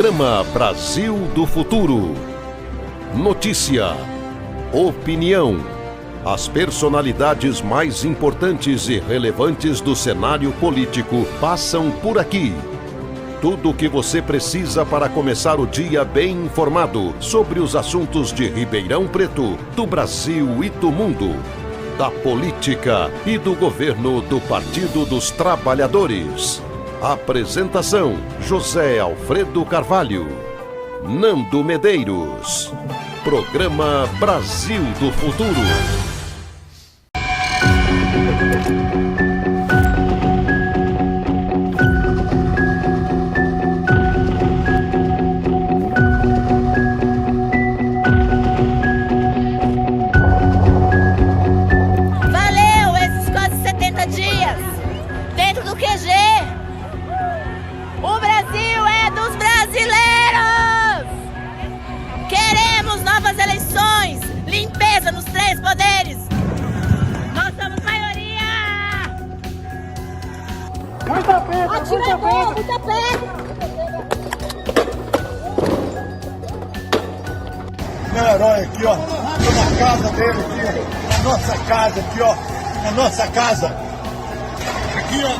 Programa Brasil do Futuro. Notícia, opinião, as personalidades mais importantes e relevantes do cenário político passam por aqui. Tudo o que você precisa para começar o dia bem informado sobre os assuntos de Ribeirão Preto, do Brasil e do mundo, da política e do governo do Partido dos Trabalhadores. Apresentação: José Alfredo Carvalho, Nando Medeiros. Programa Brasil do Futuro. Valeu esses quase 70 dias dentro do QG. O Brasil é dos brasileiros! Queremos novas eleições, limpeza nos 3 poderes. Nós somos maioria! Muita pedra, Atira muita pedra! Meu herói aqui, ó, tô na casa dele aqui, ó, na nossa casa aqui, ó, na nossa casa. Aqui, ó.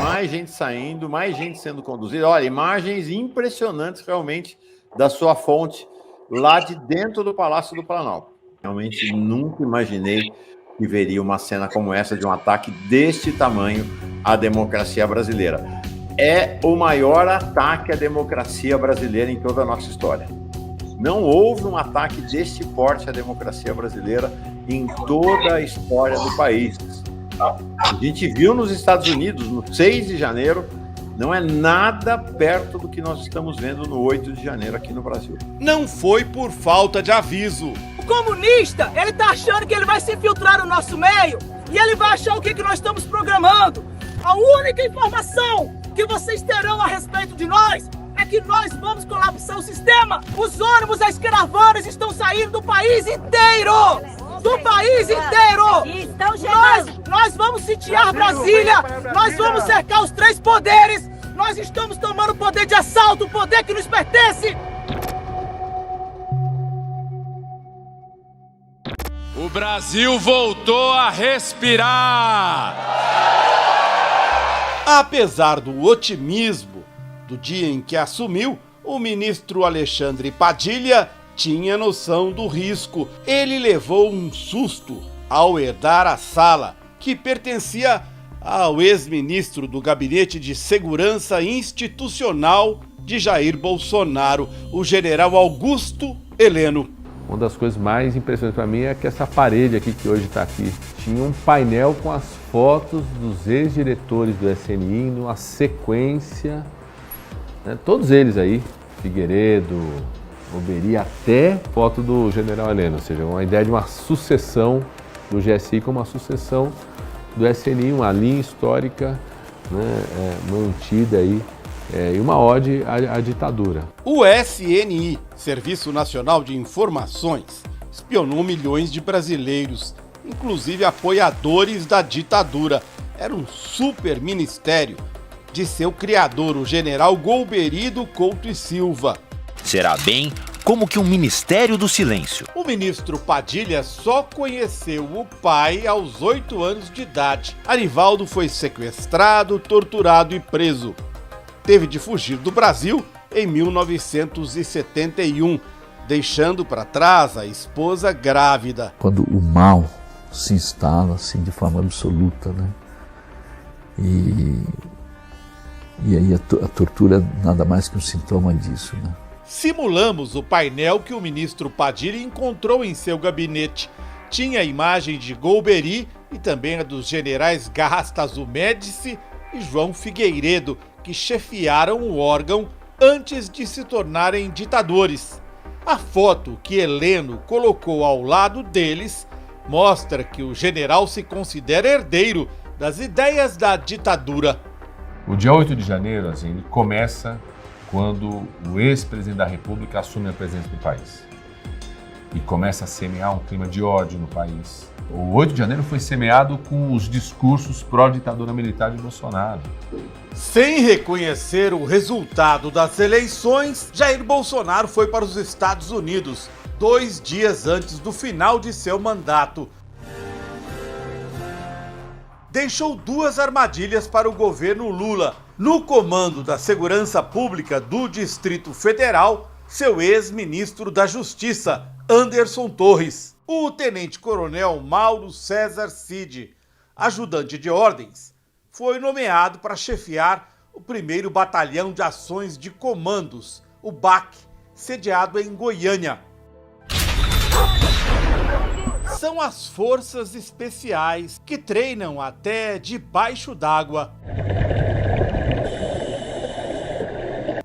Mais gente saindo, mais gente sendo conduzida. Olha, imagens impressionantes realmente da sua fonte lá de dentro do Palácio do Planalto. Realmente nunca imaginei que veria uma cena como essa de um ataque deste tamanho à democracia brasileira. É o maior ataque à democracia brasileira em toda a nossa história. Não houve um ataque deste porte à democracia brasileira em toda a história do país. A gente viu nos Estados Unidos, no 6 de janeiro, não é nada perto do que nós estamos vendo no 8 de janeiro aqui no Brasil. Não foi por falta de aviso. O comunista, ele tá achando que ele vai se infiltrar no nosso meio e ele vai achar o que nós estamos programando. A única informação que vocês terão a respeito de nós é que nós vamos colapsar o sistema. Os ônibus, as caravanas estão saindo do país inteiro! Do país inteiro! Nós vamos sitiar Brasília, nós vamos cercar os 3 poderes, nós estamos tomando o poder de assalto, o poder que nos pertence! O Brasil voltou a respirar! Apesar do otimismo do dia em que assumiu, o ministro Alexandre Padilha tinha noção do risco. Ele levou um susto ao herdar a sala, que pertencia ao ex-ministro do Gabinete de Segurança Institucional de Jair Bolsonaro, o general Augusto Heleno. Uma das coisas mais impressionantes para mim é que essa parede aqui, que hoje está aqui, tinha um painel com as fotos dos ex-diretores do SNI, numa sequência, né, todos eles aí, Figueiredo, Golbery, até foto do general Heleno, ou seja, uma ideia de uma sucessão do GSI como uma sucessão do SNI, uma linha histórica, né, mantida aí, e uma ode à ditadura. O SNI, Serviço Nacional de Informações, espionou milhões de brasileiros, inclusive apoiadores da ditadura. Era um super ministério de seu criador, o general Golbery do Couto e Silva. Será bem como que um Ministério do Silêncio. O ministro Padilha só conheceu o pai aos 8 anos de idade. Arivaldo foi sequestrado, torturado e preso. Teve de fugir do Brasil em 1971, deixando para trás a esposa grávida. Quando o mal se instala assim de forma absoluta, né? E aí a tortura nada mais que um sintoma disso, né? Simulamos o painel que o ministro Padilha encontrou em seu gabinete. Tinha a imagem de Golbery e também a dos generais Garrastazu Médici e João Figueiredo, que chefiaram o órgão antes de se tornarem ditadores. A foto que Heleno colocou ao lado deles mostra que o general se considera herdeiro das ideias da ditadura. O dia 8 de janeiro, assim, ele começa quando o ex-presidente da República assume a presidência do país e começa a semear um clima de ódio no país. O 8 de janeiro foi semeado com os discursos pró-ditadura militar de Bolsonaro. Sem reconhecer o resultado das eleições, Jair Bolsonaro foi para os Estados Unidos 2 dias antes do final de seu mandato. Deixou 2 armadilhas para o governo Lula. No comando da Segurança Pública do Distrito Federal, seu ex-ministro da Justiça, Anderson Torres. O tenente-coronel Mauro César Cid, ajudante de ordens, foi nomeado para chefiar o 1º Batalhão de Ações de Comandos, o BAC, sediado em Goiânia. São as forças especiais que treinam até debaixo d'água.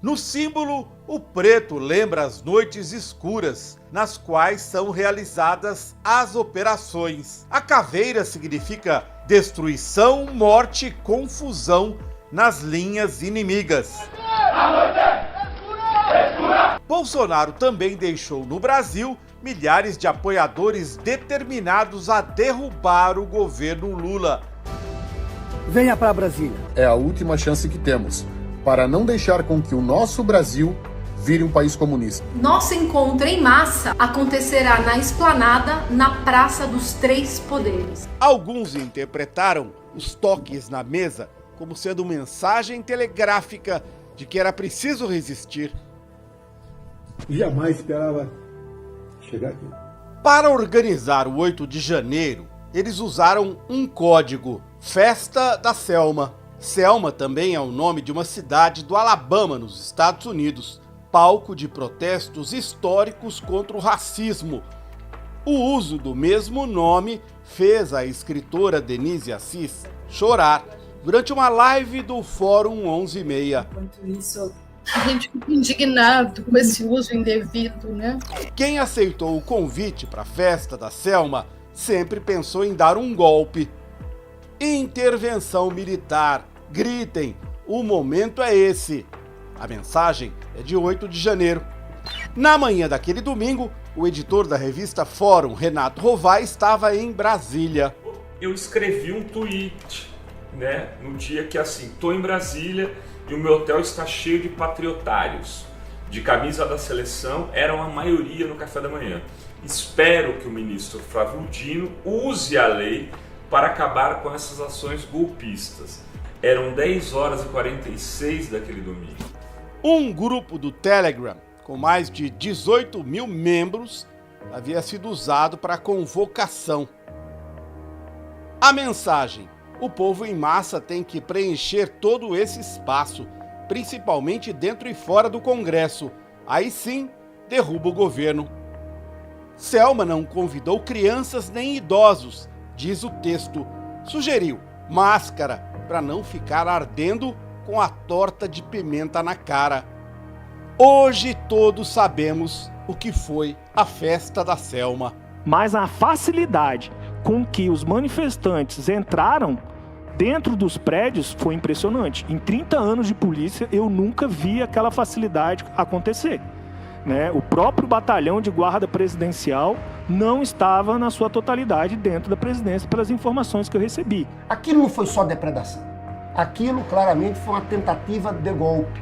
No símbolo, o preto lembra as noites escuras, nas quais são realizadas as operações. A caveira significa destruição, morte e confusão nas linhas inimigas. Bolsonaro também deixou no Brasil milhares de apoiadores determinados a derrubar o governo Lula. Venha para Brasília. É a última chance que temos para não deixar com que o nosso Brasil vire um país comunista. Nosso encontro em massa acontecerá na Esplanada, na Praça dos Três Poderes. Alguns interpretaram os toques na mesa como sendo mensagem telegráfica de que era preciso resistir. Jamais esperava chegar aqui. Para organizar o 8 de janeiro, eles usaram um código: Festa da Selma. Selma também é o nome de uma cidade do Alabama, nos Estados Unidos, palco de protestos históricos contra o racismo. O uso do mesmo nome fez a escritora Denise Assis chorar durante uma live do Fórum 11:30. Enquanto isso, a gente fica indignado com esse uso indevido, né? Quem aceitou o convite para a festa da Selma sempre pensou em dar um golpe. Intervenção militar. Gritem, o momento é esse. A mensagem é de 8 de janeiro. Na manhã daquele domingo, o editor da revista Fórum, Renato Rovai, estava em Brasília. Eu escrevi um tweet, no dia que tô em Brasília e o meu hotel está cheio de patriotários, de camisa da seleção, eram a maioria no café da manhã. Espero que o ministro Flávio Dino use a lei para acabar com essas ações golpistas. Eram 10h46 daquele domingo. Um grupo do Telegram, com mais de 18 mil membros, havia sido usado para a convocação. A mensagem: o povo em massa tem que preencher todo esse espaço, principalmente dentro e fora do Congresso. Aí sim, derruba o governo. Selma não convidou crianças nem idosos, diz o texto. Sugeriu máscara para não ficar ardendo com a torta de pimenta na cara. Hoje todos sabemos o que foi a festa da Selma. Mas a facilidade com que os manifestantes entraram dentro dos prédios foi impressionante. Em 30 anos de polícia, eu nunca vi aquela facilidade acontecer. O próprio batalhão de guarda presidencial não estava na sua totalidade dentro da presidência, pelas informações que eu recebi. Aquilo não foi só depredação. Aquilo claramente foi uma tentativa de golpe.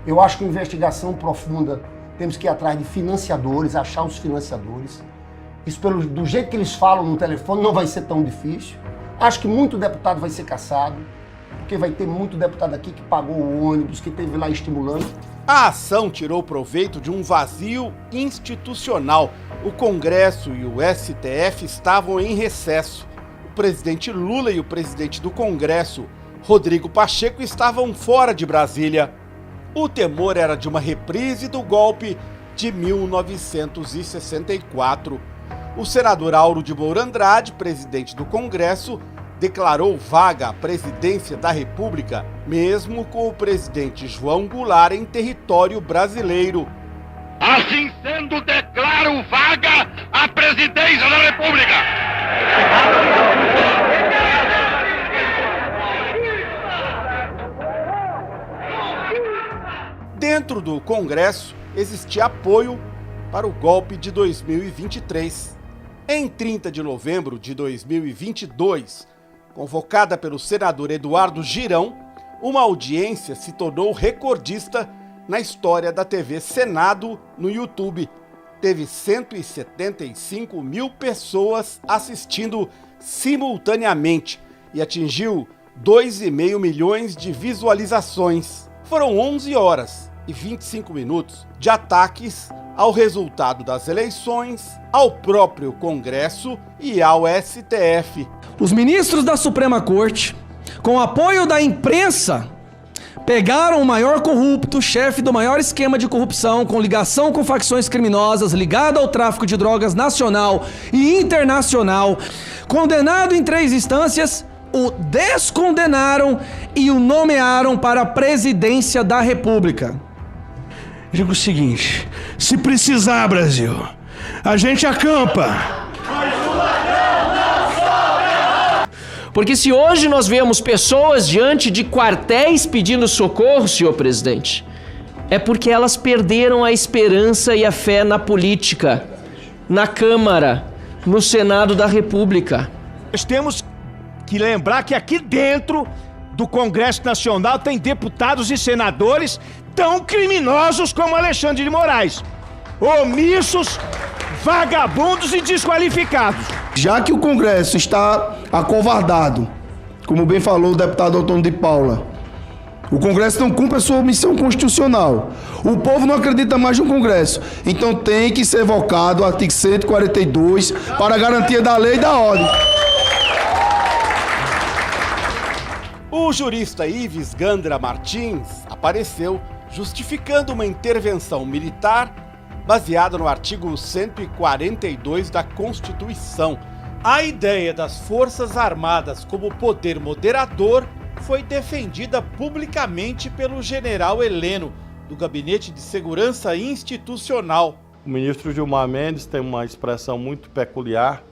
Eu acho que investigação profunda, temos que ir atrás de financiadores, achar os financiadores. Isso do jeito que eles falam no telefone não vai ser tão difícil. Acho que muito deputado vai ser caçado, porque vai ter muito deputado aqui que pagou o ônibus, que esteve lá estimulando. A ação tirou proveito de um vazio institucional. O Congresso e o STF estavam em recesso. O presidente Lula e o presidente do Congresso, Rodrigo Pacheco, estavam fora de Brasília. O temor era de uma reprise do golpe de 1964. O senador Auro de Moura Andrade, presidente do Congresso, declarou vaga a presidência da República, mesmo com o presidente João Goulart em território brasileiro. Assim sendo, declaro vaga a presidência da República. Dentro do Congresso, existia apoio para o golpe de 2023. Em 30 de novembro de 2022, convocada pelo senador Eduardo Girão, uma audiência se tornou recordista na história da TV Senado no YouTube. Teve 175 mil pessoas assistindo simultaneamente e atingiu 2,5 milhões de visualizações. Foram 11 horas e 25 minutos de ataques ao resultado das eleições, ao próprio Congresso e ao STF. Os ministros da Suprema Corte, com o apoio da imprensa, pegaram o maior corrupto, chefe do maior esquema de corrupção, com ligação com facções criminosas, ligado ao tráfico de drogas nacional e internacional, condenado em 3 instâncias, o descondenaram e o nomearam para a presidência da República. Digo o seguinte, se precisar, Brasil, a gente acampa. Porque se hoje nós vemos pessoas diante de quartéis pedindo socorro, senhor presidente, é porque elas perderam a esperança e a fé na política, na Câmara, no Senado da República. Nós temos que lembrar que aqui dentro do Congresso Nacional tem deputados e senadores tão criminosos como Alexandre de Moraes, omissos, vagabundos e desqualificados. Já que o Congresso está acovardado, como bem falou o deputado Antônio de Paula, o Congresso não cumpre a sua missão constitucional. O povo não acredita mais no Congresso. Então tem que ser evocado o artigo 142 para a garantia da lei e da ordem. O jurista Ives Gandra Martins apareceu justificando uma intervenção militar baseada no artigo 142 da Constituição. A ideia das Forças Armadas como poder moderador foi defendida publicamente pelo general Heleno, do Gabinete de Segurança Institucional. O ministro Gilmar Mendes tem uma expressão muito peculiar,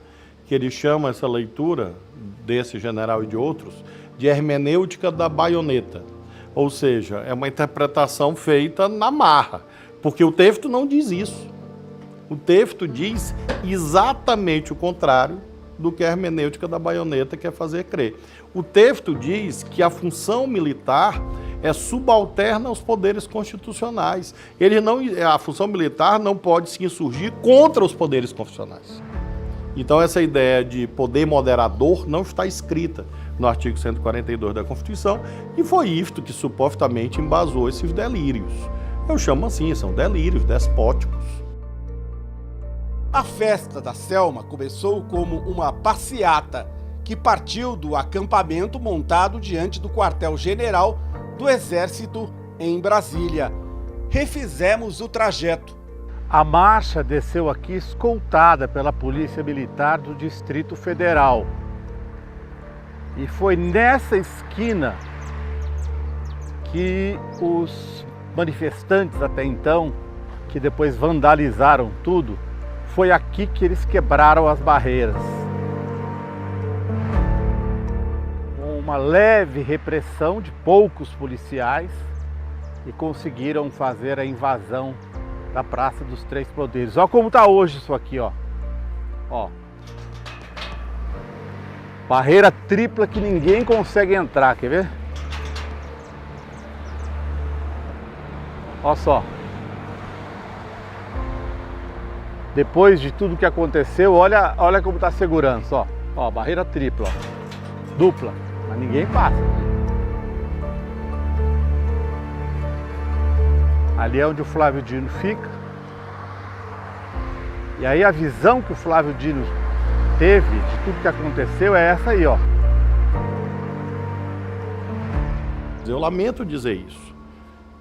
que ele chama essa leitura desse general e de outros de hermenêutica da baioneta. Ou seja, é uma interpretação feita na marra, porque o texto não diz isso. O texto diz exatamente o contrário do que a hermenêutica da baioneta quer fazer crer. O texto diz que a função militar é subalterna aos poderes constitucionais. A função militar não pode se insurgir contra os poderes constitucionais. Então essa ideia de poder moderador não está escrita no artigo 142 da Constituição, e foi isto que supostamente embasou esses delírios. Eu chamo assim, são delírios despóticos. A festa da Selma começou como uma passeata que partiu do acampamento montado diante do quartel-general do Exército em Brasília. Refizemos o trajeto. A marcha desceu aqui escoltada pela Polícia Militar do Distrito Federal. E foi nessa esquina que os manifestantes até então, que depois vandalizaram tudo, foi aqui que eles quebraram as barreiras. Com uma leve repressão de poucos policiais e conseguiram fazer a invasão da Praça dos Três Poderes. Olha como está hoje isso aqui, ó. Barreira tripla que ninguém consegue entrar, quer ver? Olha só. Depois de tudo que aconteceu, olha como está a segurança, ó. Barreira tripla, ó. Dupla, mas ninguém passa. Ali é onde o Flávio Dino fica. E aí a visão que o Flávio Dino teve de tudo que aconteceu é essa aí, ó. Eu lamento dizer isso.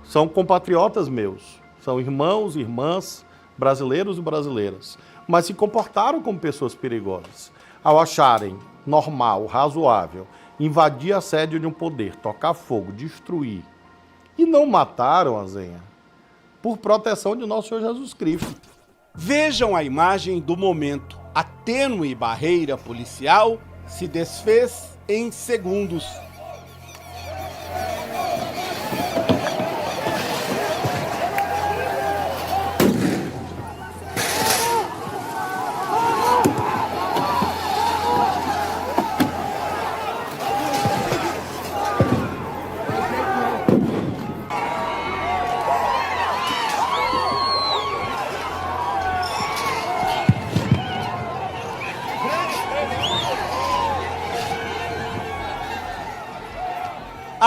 São compatriotas meus, são irmãos e irmãs, brasileiros e brasileiras, mas se comportaram como pessoas perigosas. Ao acharem normal, razoável, invadir a sede de um poder, tocar fogo, destruir, e não mataram a Zenha, por proteção de nosso Senhor Jesus Cristo. Vejam a imagem do momento. A tênue barreira policial se desfez em segundos.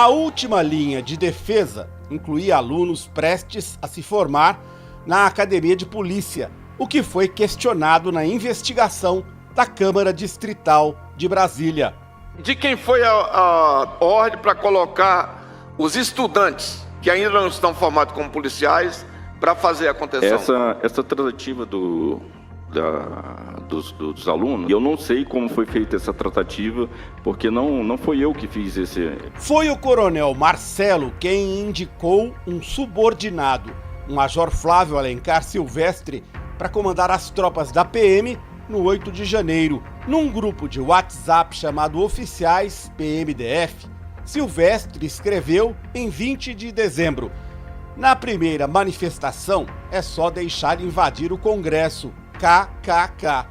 A última linha de defesa incluía alunos prestes a se formar na Academia de Polícia, o que foi questionado na investigação da Câmara Distrital de Brasília. De quem foi a ordem para colocar os estudantes que ainda não estão formados como policiais para fazer a contenção? Essa tratativa dos alunos, eu não sei como foi feita essa tratativa, porque não foi eu que fiz esse... Foi o coronel Marcelo quem indicou um subordinado, o Major Flávio Alencar Silvestre, para comandar as tropas da PM no 8 de janeiro, num grupo de WhatsApp chamado Oficiais PMDF. Silvestre escreveu em 20 de dezembro: na primeira manifestação é só deixar invadir o Congresso, KKK.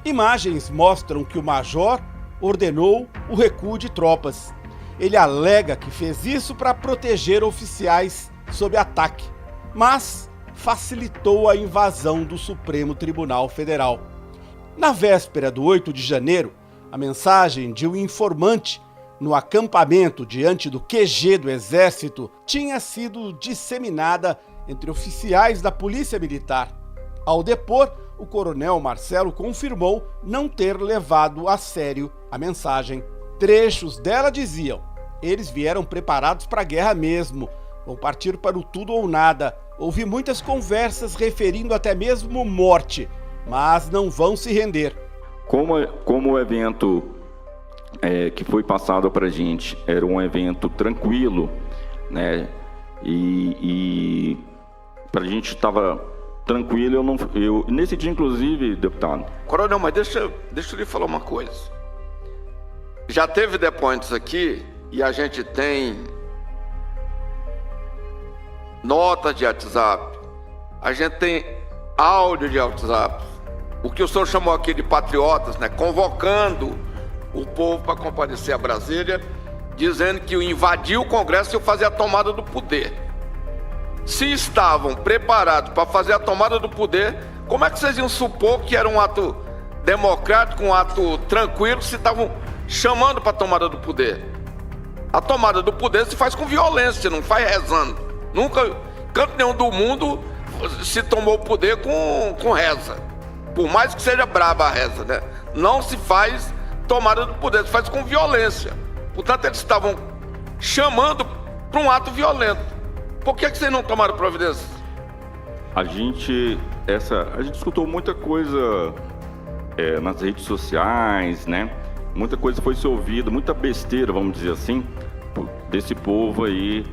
Imagens mostram que o major ordenou o recuo de tropas. Ele alega que fez isso para proteger oficiais sob ataque, mas facilitou a invasão do Supremo Tribunal Federal. Na véspera do 8 de janeiro, a mensagem de um informante no acampamento diante do QG do Exército tinha sido disseminada entre oficiais da Polícia Militar. Ao depor, o coronel Marcelo confirmou não ter levado a sério a mensagem. Trechos dela diziam: eles vieram preparados para a guerra mesmo, vão partir para o tudo ou nada. Ouvi muitas conversas referindo até mesmo morte, mas não vão se render. Como o evento que foi passado para a gente era um evento tranquilo, né? E para a gente estava tranquilo, nesse dia, inclusive, deputado. Coronel, mas deixa eu lhe falar uma coisa. Já teve depoimentos aqui e a gente tem notas de WhatsApp, a gente tem áudio de WhatsApp, o que o senhor chamou aqui de patriotas, né? Convocando o povo para comparecer a Brasília, dizendo que invadiu o Congresso e fazer a tomada do poder. Se estavam preparados para fazer a tomada do poder, como é que vocês iam supor que era um ato democrático, um ato tranquilo, se estavam chamando para a tomada do poder? A tomada do poder se faz com violência, não faz rezando. Nunca, canto nenhum do mundo se tomou o poder com reza. Por mais que seja braba a reza, né? Não se faz tomada do poder, se faz com violência. Portanto, eles estavam chamando para um ato violento. Por que vocês não tomaram providência? A gente escutou muita coisa nas redes sociais, né? Muita coisa foi se ouvida, muita besteira, vamos dizer assim, desse povo aí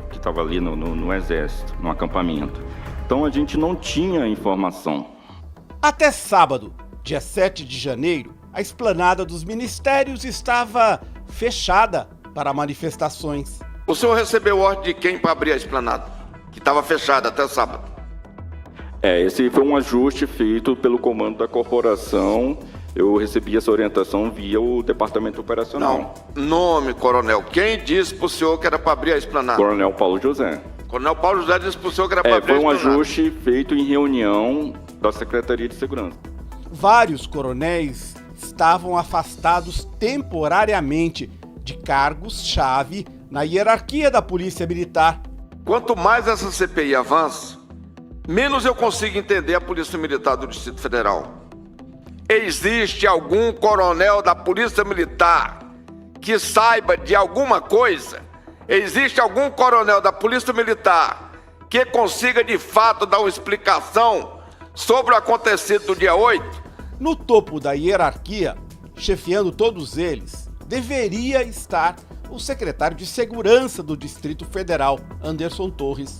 que estava ali no exército, no acampamento. Então a gente não tinha informação. Até sábado, dia 7 de janeiro, a esplanada dos ministérios estava fechada para manifestações. O senhor recebeu ordem de quem para abrir a esplanada? Que estava fechada até sábado. Esse foi um ajuste feito pelo comando da corporação. Eu recebi essa orientação via o departamento operacional. Não, nome, coronel. Quem disse para o senhor que era para abrir a esplanada? Coronel Paulo José. Coronel Paulo José disse para o senhor que era para abrir a esplanada. Foi um ajuste feito em reunião da Secretaria de Segurança. Vários coronéis estavam afastados temporariamente de cargos-chave na hierarquia da Polícia Militar. Quanto mais essa CPI avança, menos eu consigo entender a Polícia Militar do Distrito Federal. Existe algum coronel da Polícia Militar que saiba de alguma coisa? Existe algum coronel da Polícia Militar que consiga de fato dar uma explicação sobre o acontecido do dia 8? No topo da hierarquia, chefiando todos eles, deveria estar o secretário de Segurança do Distrito Federal, Anderson Torres.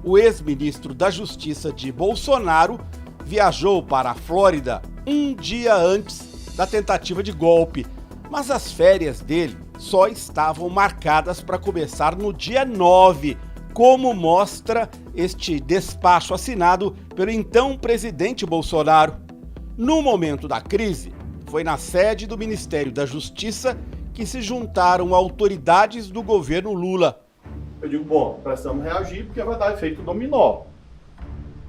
O ex-ministro da Justiça de Bolsonaro viajou para a Flórida um dia antes da tentativa de golpe, mas as férias dele só estavam marcadas para começar no dia 9, como mostra este despacho assinado pelo então presidente Bolsonaro. No momento da crise, foi na sede do Ministério da Justiça que se juntaram autoridades do governo Lula. Eu digo, bom, precisamos reagir porque vai dar efeito dominó.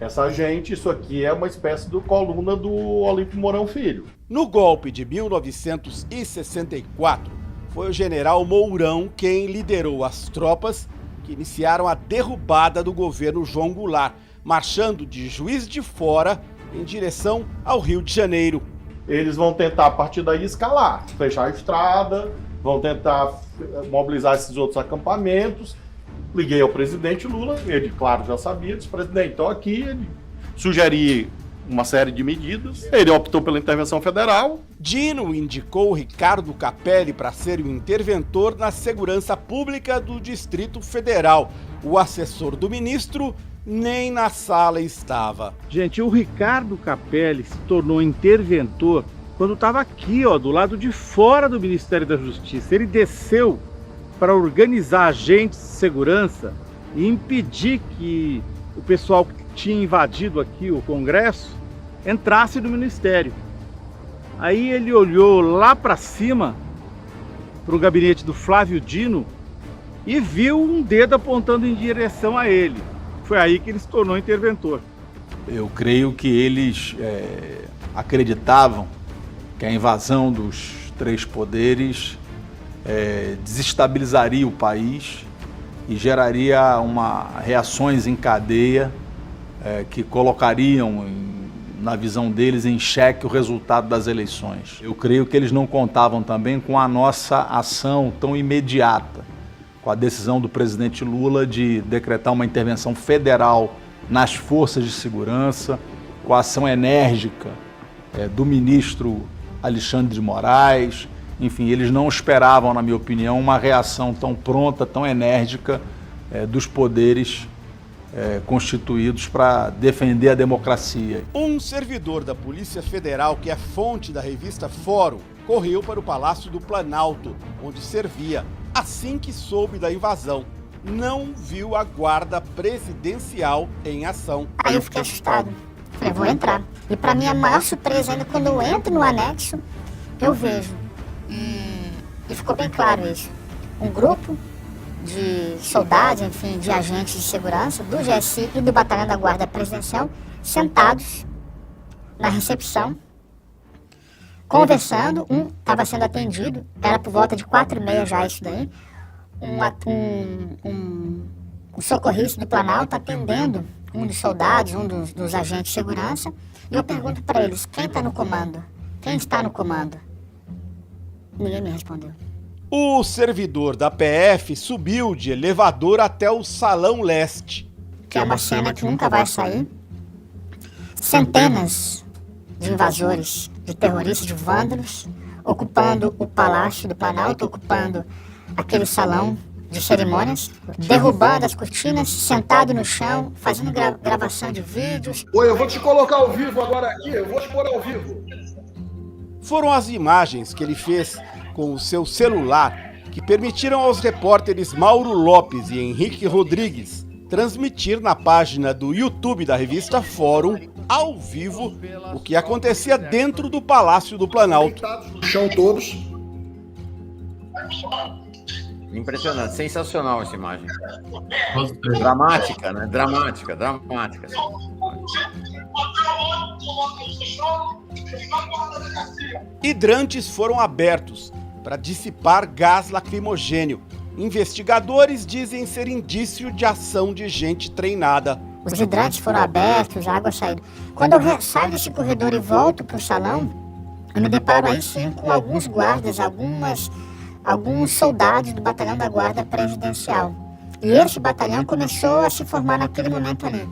Essa gente, isso aqui é uma espécie de coluna do Olímpio Mourão Filho. No golpe de 1964, foi o general Mourão quem liderou as tropas que iniciaram a derrubada do governo João Goulart, marchando de Juiz de Fora em direção ao Rio de Janeiro. Eles vão tentar, a partir daí, escalar, fechar a estrada, vão tentar mobilizar esses outros acampamentos. Liguei ao presidente Lula, ele, claro, já sabia, disse: presidente, estou aqui, ele sugeri uma série de medidas, ele optou pela intervenção federal. Dino indicou Ricardo Capelli para ser o interventor na segurança pública do Distrito Federal. O assessor do ministro nem na sala estava. Gente, o Ricardo Capelli se tornou interventor quando estava aqui, ó, do lado de fora do Ministério da Justiça. Ele desceu para organizar agentes de segurança e impedir que o pessoal que tinha invadido aqui o Congresso entrasse no Ministério. Aí ele olhou lá para cima, para o gabinete do Flávio Dino, e viu um dedo apontando em direção a ele. Foi aí que ele se tornou interventor. Eu creio que eles acreditavam que a invasão dos três poderes desestabilizaria o país e geraria reações em cadeia que colocariam, na visão deles, em xeque o resultado das eleições. Eu creio que eles não contavam também com a nossa ação tão imediata, com a decisão do presidente Lula de decretar uma intervenção federal nas forças de segurança, com a ação enérgica do ministro Alexandre de Moraes. Enfim, eles não esperavam, na minha opinião, uma reação tão pronta, tão enérgica dos poderes constituídos para defender a democracia. Um servidor da Polícia Federal, que é fonte da revista Fórum, correu para o Palácio do Planalto, onde servia, assim que soube da invasão. Não viu a guarda presidencial em ação. Aí eu fiquei assustado. Falei, vou entrar. E para minha maior surpresa, ainda quando eu entro no anexo, eu vejo. E ficou bem claro isso. Um grupo de soldados, enfim, de agentes de segurança do GSI e do Batalhão da Guarda Presidencial sentados na recepção, conversando. Um estava sendo atendido, era por volta de 4h30 já isso daí. Um socorrista do Planalto atendendo um dos soldados, um dos agentes de segurança. E eu pergunto para eles, quem está no comando? Quem está no comando? Ninguém me respondeu. O servidor da PF subiu de elevador até o Salão Leste. Que é uma cena que nunca vai sair. Centenas de invasores, de terroristas, de vândalos, ocupando o Palácio do Planalto, ocupando aquele salão de cerimônias, derrubando as cortinas, sentado no chão, fazendo gravação de vídeos. Oi, eu vou te colocar ao vivo agora aqui, eu vou te pôr ao vivo. Foram as imagens que ele fez com o seu celular que permitiram aos repórteres Mauro Lopes e Henrique Rodrigues transmitir na página do YouTube da revista Fórum, ao vivo, o que acontecia dentro do Palácio do Planalto. No chão todos. Impressionante, sensacional essa imagem. Dramática, né? Dramática. Hidrantes foram abertos para dissipar gás lacrimogênio. Investigadores dizem ser indício de ação de gente treinada. Os hidrantes foram abertos, a água saiu. Quando eu saio desse corredor e volto para o salão, eu me deparo aí sim com alguns guardas, alguns soldados do Batalhão da Guarda Presidencial. E esse batalhão começou a se formar naquele momento ali,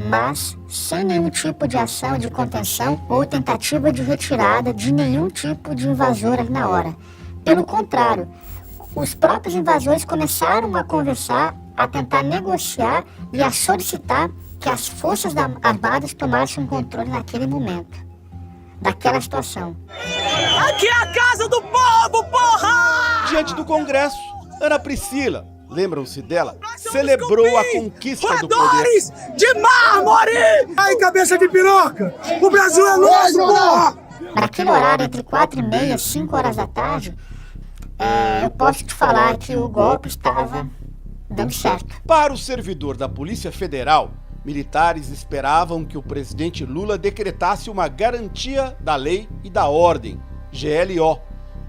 mas sem nenhum tipo de ação de contenção ou tentativa de retirada de nenhum tipo de invasor ali na hora. Pelo contrário, os próprios invasores começaram a conversar, a tentar negociar e a solicitar que as forças armadas tomassem o controle naquele momento, daquela situação. Aqui é a casa do povo, porra! Diante do Congresso, Ana Priscila, lembram-se dela, celebrou a conquista do poder. De mármore! Ai, cabeça de piroca! O Brasil é nosso, porra! Naquele horário, entre 4h30 e 5 horas da tarde, eu posso te falar que o golpe estava dando certo. Para o servidor da Polícia Federal, militares esperavam que o presidente Lula decretasse uma garantia da lei e da ordem, GLO,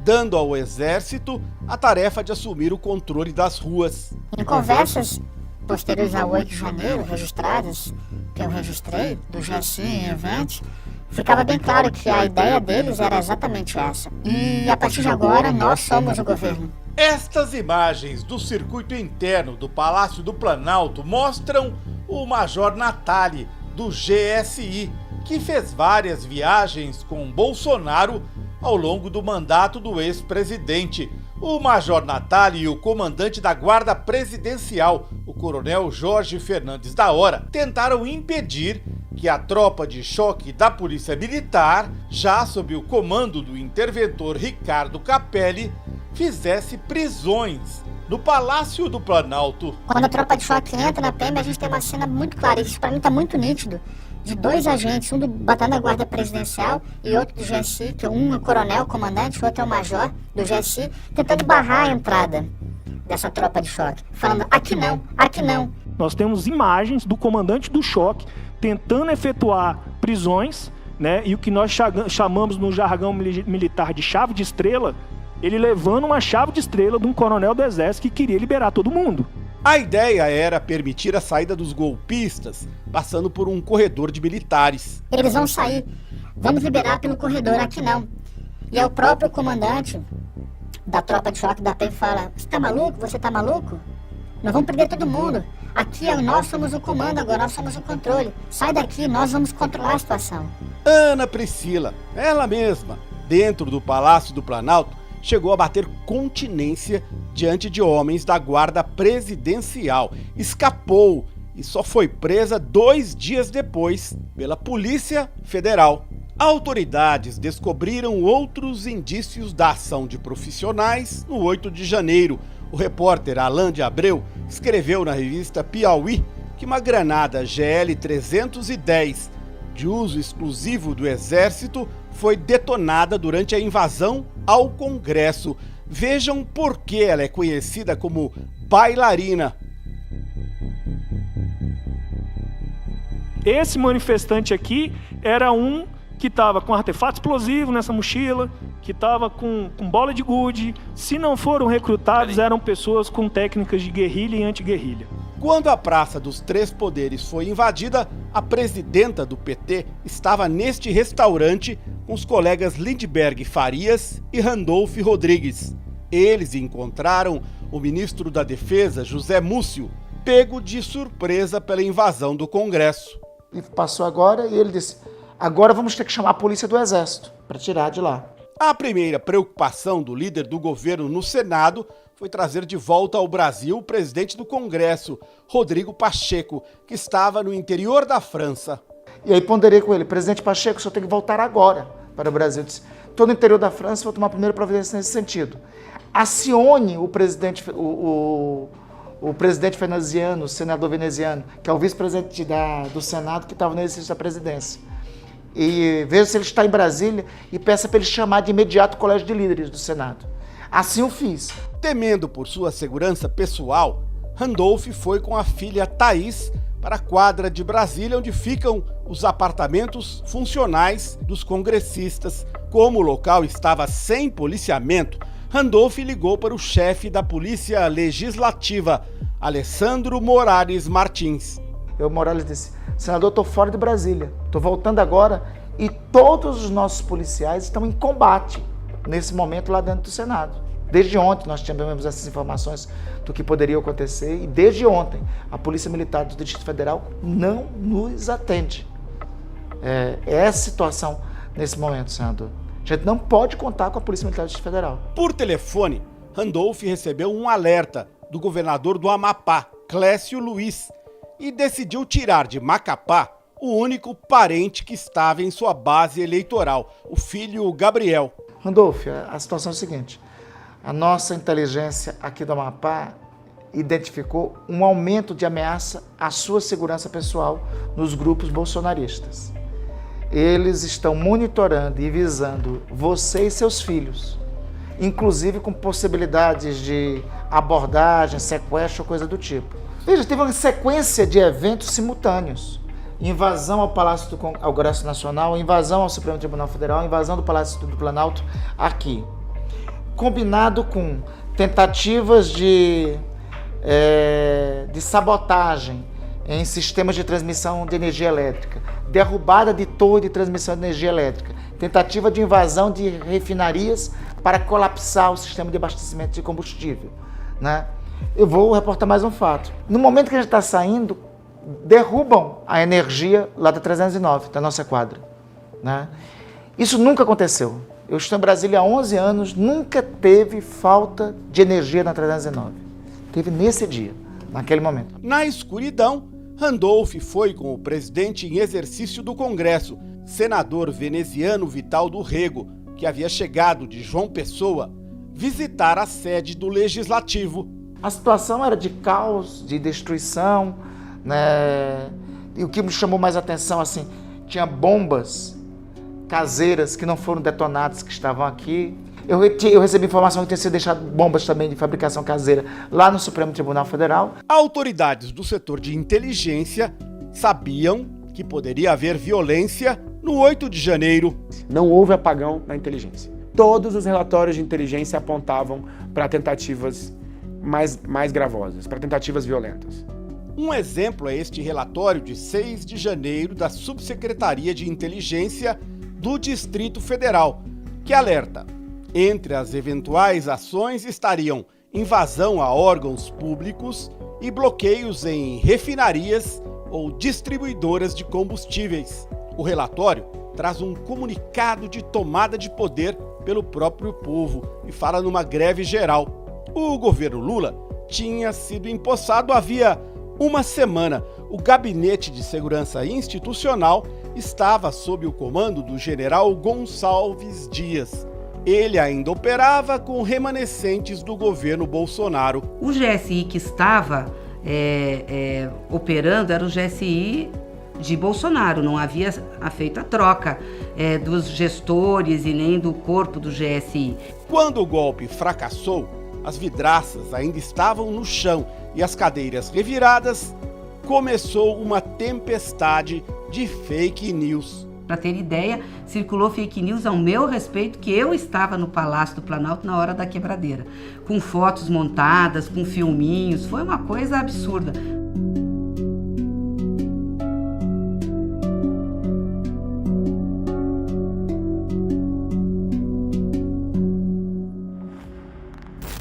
dando ao Exército a tarefa de assumir o controle das ruas. Em conversas posteriores ao 8 de janeiro, registradas, que eu registrei, do GSI em eventos, ficava bem claro que a ideia deles era exatamente essa. E a partir de agora, nós somos o governo. Estas imagens do circuito interno do Palácio do Planalto mostram o Major Natali, do GSI, que fez várias viagens com Bolsonaro ao longo do mandato do ex-presidente. O Major Natali e o comandante da Guarda Presidencial, o Coronel Jorge Fernandes da Hora, tentaram impedir que a tropa de choque da Polícia Militar, já sob o comando do interventor Ricardo Capelli, fizesse prisões no Palácio do Planalto. Quando a tropa de choque entra na PM, a gente tem uma cena muito clara, isso para mim está muito nítido, de 2 agentes, um do Batalhão da Guarda Presidencial e outro do GSI, que um é o coronel, o comandante, o outro é o major do GSI, tentando barrar a entrada dessa tropa de choque, falando aqui não, aqui não. Nós temos imagens do comandante do choque tentando efetuar prisões, né, e o que nós chamamos no jargão militar de chave de estrela, ele levando uma chave de estrela de um coronel do Exército que queria liberar todo mundo. A ideia era permitir a saída dos golpistas, passando por um corredor de militares. Eles vão sair, vamos liberar pelo corredor, aqui não. E é o próprio comandante da tropa de choque da PM fala, você tá maluco? Você tá maluco? Nós vamos prender todo mundo. Aqui nós somos o comando agora, nós somos o controle. Sai daqui, nós vamos controlar a situação. Ana Priscila, ela mesma, dentro do Palácio do Planalto, chegou a bater continência diante de homens da Guarda Presidencial. Escapou e só foi presa 2 dias depois pela Polícia Federal. Autoridades descobriram outros indícios da ação de profissionais no 8 de janeiro. O repórter Alain de Abreu escreveu na revista Piauí que uma granada GL-310 de uso exclusivo do Exército foi detonada durante a invasão ao Congresso. Vejam por que ela é conhecida como bailarina. Esse manifestante aqui era um que estava com artefato explosivo nessa mochila, que estava com bola de gude. Se não foram recrutados, eram pessoas com técnicas de guerrilha e anti-guerrilha. Quando a Praça dos Três Poderes foi invadida, a presidenta do PT estava neste restaurante com os colegas Lindbergh Farias e Randolph Rodrigues. Eles encontraram o ministro da Defesa, José Múcio, pego de surpresa pela invasão do Congresso. E passou agora e ele disse, agora vamos ter que chamar a polícia do Exército para tirar de lá. A primeira preocupação do líder do governo no Senado foi trazer de volta ao Brasil o presidente do Congresso, Rodrigo Pacheco, que estava no interior da França. E aí ponderei com ele, presidente Pacheco, o senhor tem que voltar agora para o Brasil. Eu disse, estou no interior da França, vou tomar a primeira providência nesse sentido. Acione o presidente veneziano, o senador veneziano, que é o vice-presidente do Senado, que estava no exercício da presidência. E veja se ele está em Brasília e peça para ele chamar de imediato o Colégio de Líderes do Senado. Assim eu fiz. Temendo por sua segurança pessoal, Randolph foi com a filha Thaís para a quadra de Brasília, onde ficam os apartamentos funcionais dos congressistas. Como o local estava sem policiamento, Randolph ligou para o chefe da Polícia Legislativa, Alessandro Moraes Martins. O Moraes disse, senador, estou fora de Brasília, estou voltando agora e todos os nossos policiais estão em combate nesse momento lá dentro do Senado. Desde ontem nós tivemos essas informações do que poderia acontecer e desde ontem a Polícia Militar do Distrito Federal não nos atende. É essa situação nesse momento, senador. A gente não pode contar com a Polícia Militar do Distrito Federal. Por telefone, Randolph recebeu um alerta do governador do Amapá, Clécio Luiz, e decidiu tirar de Macapá o único parente que estava em sua base eleitoral, o filho Gabriel. Randolph, a situação é a seguinte, a nossa inteligência aqui do Amapá identificou um aumento de ameaça à sua segurança pessoal nos grupos bolsonaristas. Eles estão monitorando e visando você e seus filhos, inclusive com possibilidades de abordagem, sequestro ou coisa do tipo. Veja, teve uma sequência de eventos simultâneos. Invasão ao Palácio do Congresso Nacional, invasão ao Supremo Tribunal Federal, invasão do Palácio do Planalto aqui. combinado com tentativas de sabotagem em sistemas de transmissão de energia elétrica, derrubada de torre de transmissão de energia elétrica, tentativa de invasão de refinarias para colapsar o sistema de abastecimento de combustível, né? Eu vou reportar mais um fato. No momento que a gente está saindo, derrubam a energia lá da 309, da nossa quadra, né? Isso nunca aconteceu. Eu estou em Brasília há 11 anos, nunca teve falta de energia na 309. Teve nesse dia, naquele momento. Na escuridão, Randolph foi com o presidente em exercício do Congresso, senador veneziano Vital do Rego, que havia chegado de João Pessoa, visitar a sede do Legislativo. A situação era de caos, de destruição, né? E o que me chamou mais atenção, assim, tinha bombas caseiras que não foram detonadas, que estavam aqui. Eu recebi informação que tinha sido deixado bombas também de fabricação caseira lá no Supremo Tribunal Federal. Autoridades do setor de inteligência sabiam que poderia haver violência no 8 de janeiro. Não houve apagão na inteligência. Todos os relatórios de inteligência apontavam para tentativas mais gravosas, para tentativas violentas. Um exemplo é este relatório de 6 de janeiro da Subsecretaria de Inteligência do Distrito Federal, que alerta: entre as eventuais ações estariam invasão a órgãos públicos e bloqueios em refinarias ou distribuidoras de combustíveis. O relatório traz um comunicado de tomada de poder pelo próprio povo e fala numa greve geral. O governo Lula tinha sido empossado havia uma semana. O Gabinete de Segurança Institucional estava sob o comando do general Gonçalves Dias. Ele ainda operava com remanescentes do governo Bolsonaro. O GSI que estava operando era o GSI de Bolsonaro, não havia feito a troca dos gestores e nem do corpo do GSI. Quando o golpe fracassou, as vidraças ainda estavam no chão e as cadeiras reviradas, começou uma tempestade de fake news. Para ter ideia, circulou fake news ao meu respeito que eu estava no Palácio do Planalto na hora da quebradeira, com fotos montadas, com filminhos, foi uma coisa absurda.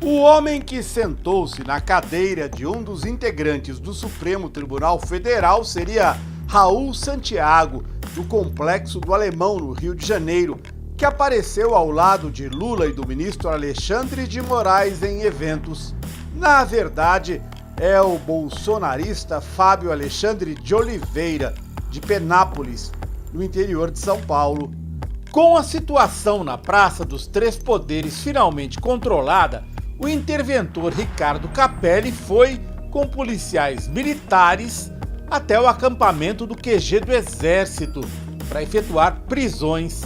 O homem que sentou-se na cadeira de um dos integrantes do Supremo Tribunal Federal seria Raul Santiago, do Complexo do Alemão, no Rio de Janeiro, que apareceu ao lado de Lula e do ministro Alexandre de Moraes em eventos. Na verdade, é o bolsonarista Fábio Alexandre de Oliveira, de Penápolis, no interior de São Paulo. Com a situação na Praça dos Três Poderes finalmente controlada, o interventor Ricardo Capelli foi, com policiais militares, até o acampamento do QG do Exército para efetuar prisões.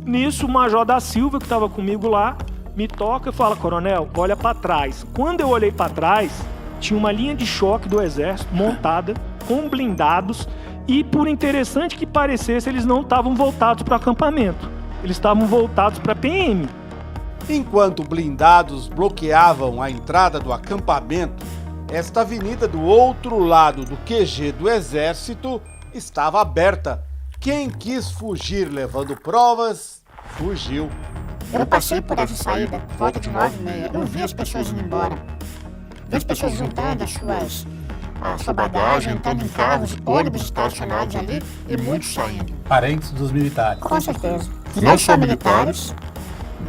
Nisso, o Major da Silva, que estava comigo lá, me toca e fala: coronel, olha para trás. Quando eu olhei para trás, tinha uma linha de choque do Exército montada, com blindados, e por interessante que parecesse, eles não estavam voltados para o acampamento. Eles estavam voltados para a PM. Enquanto blindados bloqueavam a entrada do acampamento, esta avenida do outro lado do QG do Exército estava aberta. Quem quis fugir levando provas, fugiu. Eu passei por essa saída, volta de 9h30, eu vi as pessoas indo embora. Vi as pessoas juntando a sua bagagem, entrando em carros, ônibus estacionados ali e muitos saindo. Parentes dos militares. Com certeza. Não só militares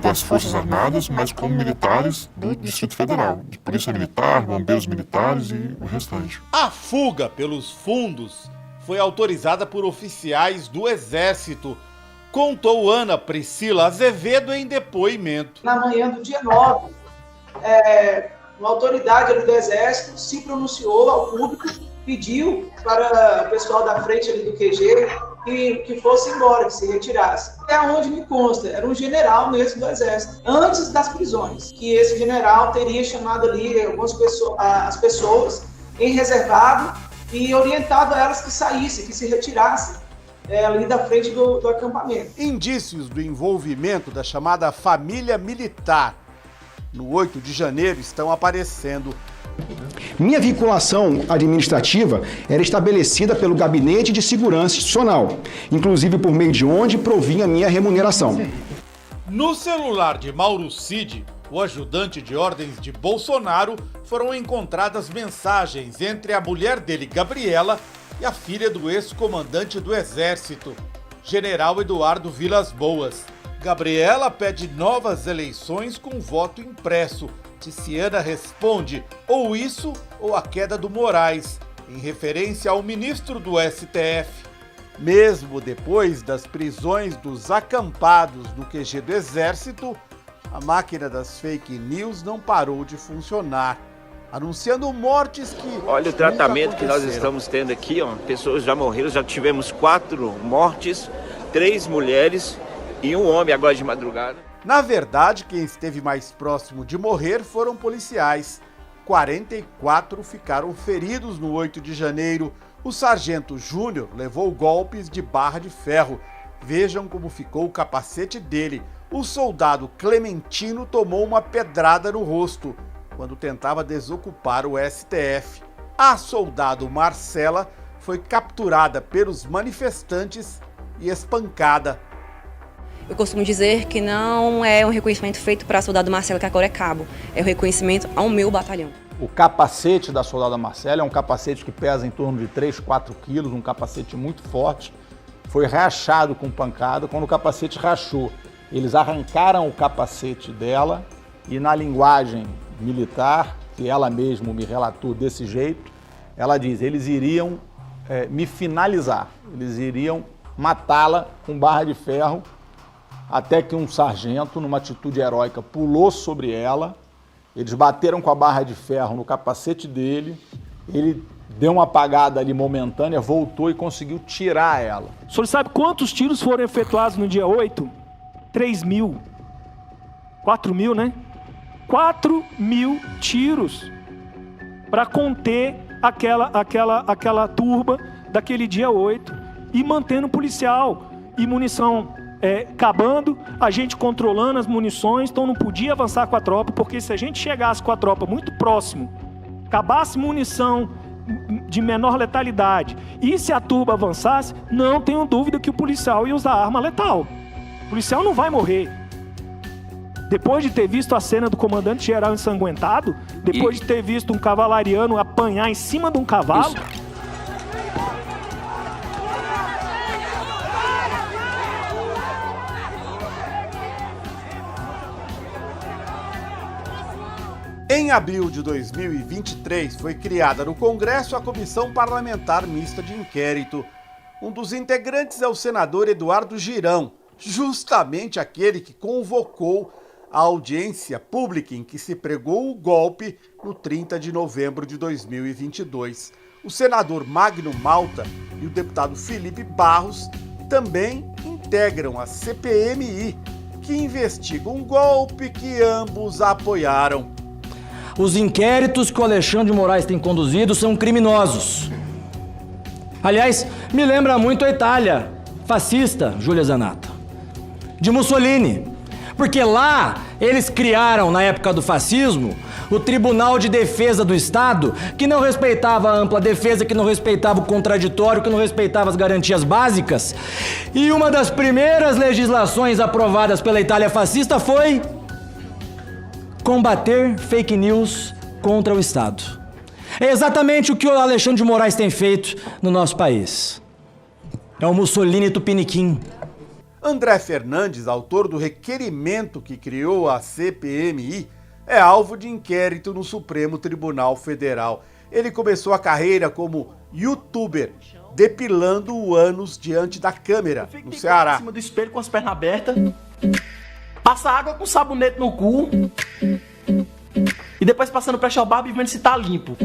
das Forças Armadas, mas como militares do Distrito Federal, de Polícia Militar, Bombeiros Militares e o restante. A fuga pelos fundos foi autorizada por oficiais do Exército, contou Ana Priscila Azevedo em depoimento. Na manhã do dia 9, uma autoridade ali do Exército se pronunciou ao público, pediu para o pessoal da frente ali do QG que fosse embora, que se retirasse. Até onde me consta, era um general mesmo do Exército, antes das prisões, que esse general teria chamado ali as pessoas em reservado e orientado a elas que saíssem, que se retirassem ali da frente do acampamento. Indícios do envolvimento da chamada família militar no 8 de janeiro estão aparecendo. Minha vinculação administrativa era estabelecida pelo Gabinete de Segurança Institucional, inclusive por meio de onde provinha minha remuneração. No celular de Mauro Cid, o ajudante de ordens de Bolsonaro, foram encontradas mensagens entre a mulher dele, Gabriela, e a filha do ex-comandante do Exército, General Eduardo Vilas Boas. Gabriela pede novas eleições com voto impresso. Ticiana responde, ou isso ou a queda do Moraes, em referência ao ministro do STF. Mesmo depois das prisões dos acampados no QG do Exército, a máquina das fake news não parou de funcionar, anunciando mortes que... Olha o tratamento que nós estamos tendo aqui, ó. Pessoas já morreram, já tivemos 4 mortes, 3 mulheres e um homem agora de madrugada. Na verdade, quem esteve mais próximo de morrer foram policiais. 44 ficaram feridos no 8 de janeiro. O sargento Júnior levou golpes de barra de ferro. Vejam como ficou o capacete dele. O soldado Clementino tomou uma pedrada no rosto quando tentava desocupar o STF. A soldado Marcela foi capturada pelos manifestantes e espancada. Eu costumo dizer que não é um reconhecimento feito para a soldado Marcela, que agora é cabo. É um reconhecimento ao meu batalhão. O capacete da soldada Marcela é um capacete que pesa em torno de 3, 4 quilos, um capacete muito forte. Foi rachado com pancada. Quando o capacete rachou, eles arrancaram o capacete dela e, na linguagem militar, que ela mesma me relatou desse jeito, ela diz, eles iriam me finalizar, eles iriam matá-la com barra de ferro, até que um sargento, numa atitude heróica, pulou sobre ela, eles bateram com a barra de ferro no capacete dele, ele deu uma apagada ali momentânea, voltou e conseguiu tirar ela. O senhor sabe quantos tiros foram efetuados no dia 8? 3.000. 4.000, né? 4.000 tiros para conter aquela turba daquele dia 8 e mantendo o policial e munição acabando, a gente controlando as munições, então não podia avançar com a tropa, porque se a gente chegasse com a tropa muito próximo, acabasse munição de menor letalidade, e se a turba avançasse, não tenho dúvida que o policial ia usar arma letal. O policial não vai morrer. Depois de ter visto a cena do comandante-geral ensanguentado, depois de ter visto um cavalariano apanhar em cima de um cavalo... Isso. Em abril de 2023, foi criada no Congresso a Comissão Parlamentar Mista de Inquérito. Um dos integrantes é o senador Eduardo Girão, justamente aquele que convocou a audiência pública em que se pregou o golpe no 30 de novembro de 2022. O senador Magno Malta e o deputado Felipe Barros também integram a CPMI, que investiga um golpe que ambos apoiaram. Os inquéritos que o Alexandre de Moraes tem conduzido são criminosos. Aliás, me lembra muito a Itália fascista, Júlia Zanatta, de Mussolini. Porque lá eles criaram, na época do fascismo, o Tribunal de Defesa do Estado, que não respeitava a ampla defesa, que não respeitava o contraditório, que não respeitava as garantias básicas. E uma das primeiras legislações aprovadas pela Itália fascista foi combater fake news contra o Estado. É exatamente o que o Alexandre de Moraes tem feito no nosso país. É o Mussolini tupiniquim. André Fernandes, autor do requerimento que criou a CPMI, é alvo de inquérito no Supremo Tribunal Federal. Ele começou a carreira como youtuber, depilando o ânus diante da câmera, no Ceará. Em cima do espelho com as pernas abertas, passa água com sabonete no cu e depois passando pressure barba e vendo se tá limpo.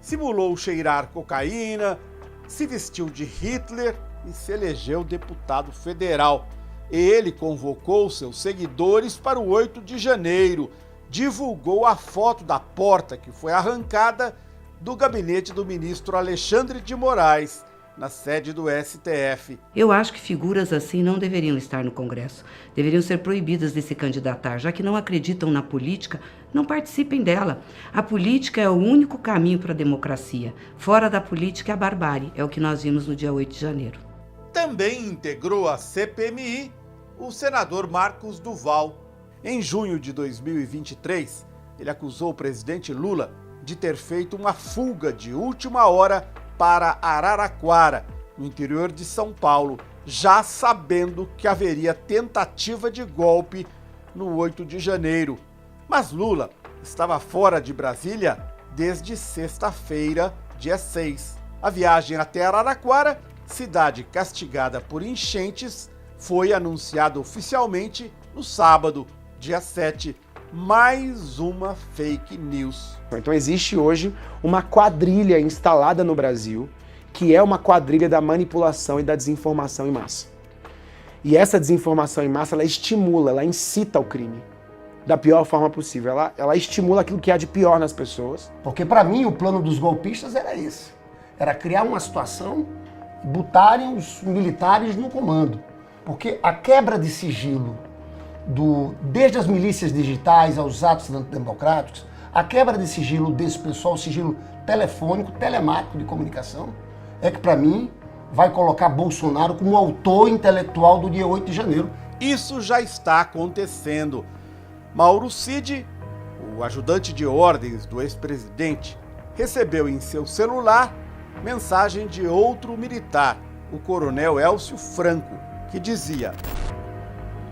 Simulou cheirar cocaína, se vestiu de Hitler e se elegeu deputado federal. Ele convocou seus seguidores para o 8 de janeiro, divulgou a foto da porta que foi arrancada do gabinete do ministro Alexandre de Moraes na sede do STF. Eu acho que figuras assim não deveriam estar no Congresso. Deveriam ser proibidas de se candidatar. Já que não acreditam na política, não participem dela. A política é o único caminho para a democracia. Fora da política é a barbárie. É o que nós vimos no dia 8 de janeiro. Também integrou a CPMI o senador Marcos Duval. Em junho de 2023, ele acusou o presidente Lula de ter feito uma fuga de última hora para Araraquara, no interior de São Paulo, já sabendo que haveria tentativa de golpe no 8 de janeiro. Mas Lula estava fora de Brasília desde sexta-feira, dia 6. A viagem até Araraquara, cidade castigada por enchentes, foi anunciada oficialmente no sábado, dia 7. Mais uma fake news. Então existe hoje uma quadrilha instalada no Brasil, que é uma quadrilha da manipulação e da desinformação em massa. E essa desinformação em massa, ela estimula, ela incita ao crime da pior forma possível. Ela estimula aquilo que há de pior nas pessoas. Porque para mim o plano dos golpistas era esse. Era criar uma situação e botarem os militares no comando. Porque a quebra de sigilo desde as milícias digitais aos atos antidemocráticos, a quebra de sigilo desse pessoal, sigilo telefônico, telemático de comunicação, é que, para mim, vai colocar Bolsonaro como autor intelectual do dia 8 de janeiro. Isso já está acontecendo. Mauro Cid, o ajudante de ordens do ex-presidente, recebeu em seu celular mensagem de outro militar, o coronel Elcio Franco, que dizia: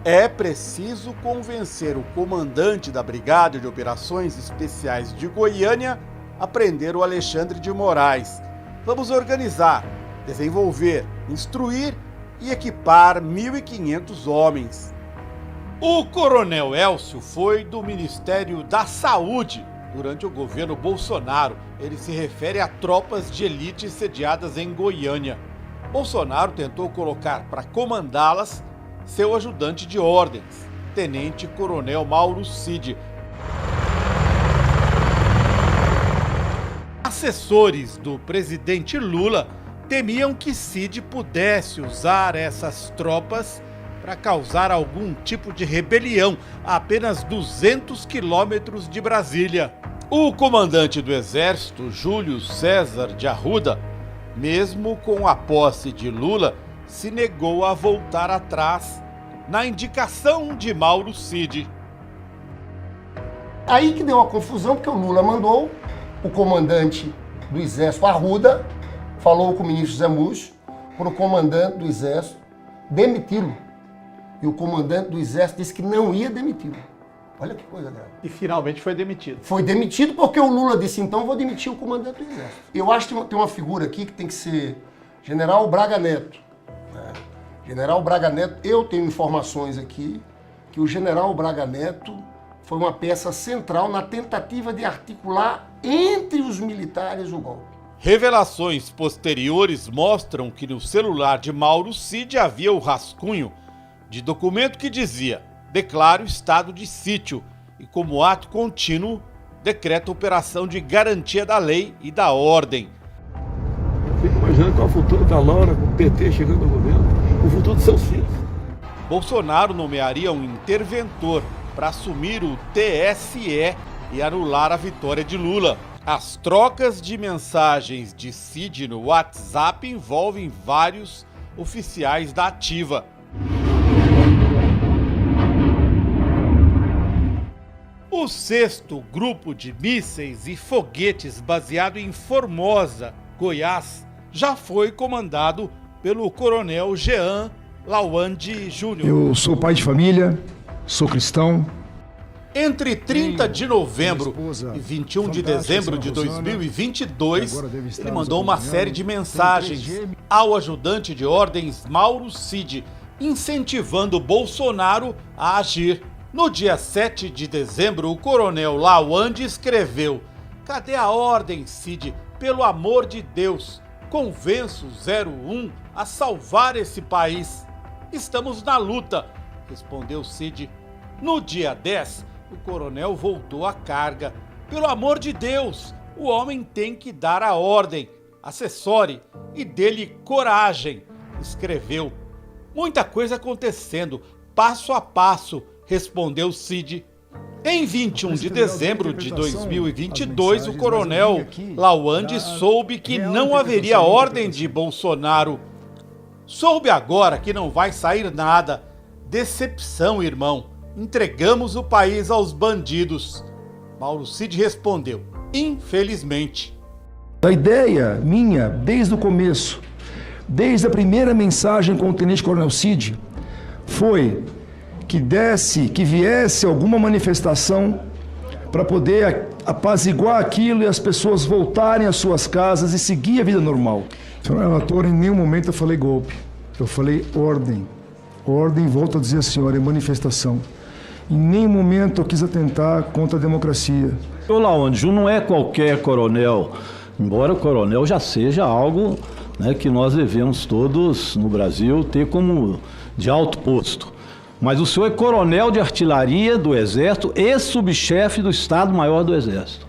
é preciso convencer o comandante da Brigada de Operações Especiais de Goiânia a prender o Alexandre de Moraes. Vamos organizar, desenvolver, instruir e equipar 1.500 homens. O coronel Elcio foi do Ministério da Saúde durante o governo Bolsonaro. Ele se refere a tropas de elite sediadas em Goiânia. Bolsonaro tentou colocar para comandá-las seu ajudante de ordens, Tenente Coronel Mauro Cid. Assessores do presidente Lula temiam que Cid pudesse usar essas tropas para causar algum tipo de rebelião a apenas 200 quilômetros de Brasília. O comandante do Exército, Júlio César de Arruda, mesmo com a posse de Lula, se negou a voltar atrás na indicação de Mauro Cid. Aí que deu a confusão, porque o Lula mandou o comandante do Exército, Arruda, falou com o ministro Zé Múcio, para o comandante do Exército demiti-lo. E o comandante do Exército disse que não ia demiti-lo. Olha que coisa grave. E finalmente foi demitido. Foi demitido porque o Lula disse, então vou demitir o comandante do Exército. Eu acho que tem uma figura aqui que tem que ser General Braga Neto. General Braga Neto, eu tenho informações aqui que o General Braga Neto foi uma peça central na tentativa de articular entre os militares o golpe. Revelações posteriores mostram que no celular de Mauro Cid havia o rascunho de documento que dizia: declaro estado de sítio e, como ato contínuo, decreta operação de garantia da lei e da ordem. Eu fico imaginando qual é o futuro da Laura com o PT chegando ao governo, o futuro dos seus filhos. Bolsonaro nomearia um interventor para assumir o TSE e anular a vitória de Lula. As trocas de mensagens de Cid no WhatsApp envolvem vários oficiais da ativa. O 6º grupo de mísseis e foguetes baseado em Formosa, Goiás, já foi comandado pelo coronel Jean Lawande Júnior. Eu sou pai de família, sou cristão. Entre 30 de novembro e 21 de dezembro de 2022, ele mandou uma série de mensagens ao ajudante de ordens Mauro Cid, incentivando Bolsonaro a agir. No dia 7 de dezembro, o coronel Lawande escreveu: cadê a ordem, Cid? Pelo amor de Deus, convença o 01 a salvar esse país. Estamos na luta, respondeu Cid. No dia 10, o coronel voltou à carga. Pelo amor de Deus, o homem tem que dar a ordem. assessore e dê-lhe coragem, escreveu. Muita coisa acontecendo, passo a passo, respondeu Cid. Em 21 de dezembro de 2022, o coronel Lawande soube que não haveria ordem de Bolsonaro. Soube agora que não vai sair nada. Decepção, irmão. Entregamos o país aos bandidos. Mauro Cid respondeu: infelizmente. A ideia minha, desde o começo, desde a primeira mensagem com o Tenente Coronel Cid, foi que viesse alguma manifestação para poder apaziguar aquilo e as pessoas voltarem às suas casas e seguir a vida normal. Senhor relator, em nenhum momento eu falei golpe. Eu falei ordem. Ordem, volto a dizer, senhor, é manifestação. Em nenhum momento eu quis atentar contra a democracia. O Lawande não é qualquer coronel, embora o coronel já seja algo, né, que nós devemos todos no Brasil ter como de alto posto. Mas o senhor é coronel de artilharia do Exército e subchefe do Estado-Maior do Exército.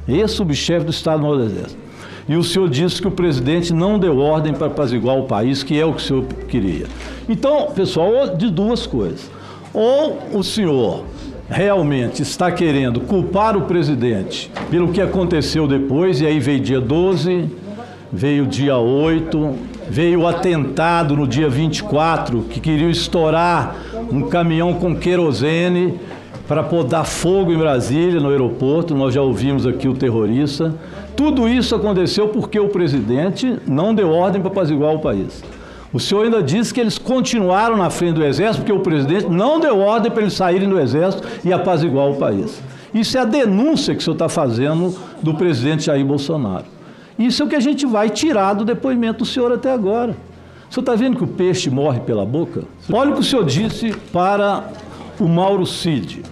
E-subchefe do Estado-Maior do Exército. E o senhor disse que o presidente não deu ordem para apaziguar o país, que é o que o senhor queria. Então, pessoal, de duas coisas. Ou o senhor realmente está querendo culpar o presidente pelo que aconteceu depois, e aí veio dia 12, veio dia 8, veio o atentado no dia 24, que queriam estourar um caminhão com querosene para poder dar fogo em Brasília, no aeroporto. Nós já ouvimos aqui o terrorista. Tudo isso aconteceu porque o presidente não deu ordem para apaziguar o país. O senhor ainda disse que eles continuaram na frente do Exército porque o presidente não deu ordem para eles saírem do Exército e apaziguar o país. Isso é a denúncia que o senhor está fazendo do presidente Jair Bolsonaro. Isso é o que a gente vai tirar do depoimento do senhor até agora. O senhor está vendo que o peixe morre pela boca? Olha o que o senhor disse para o Mauro Cid.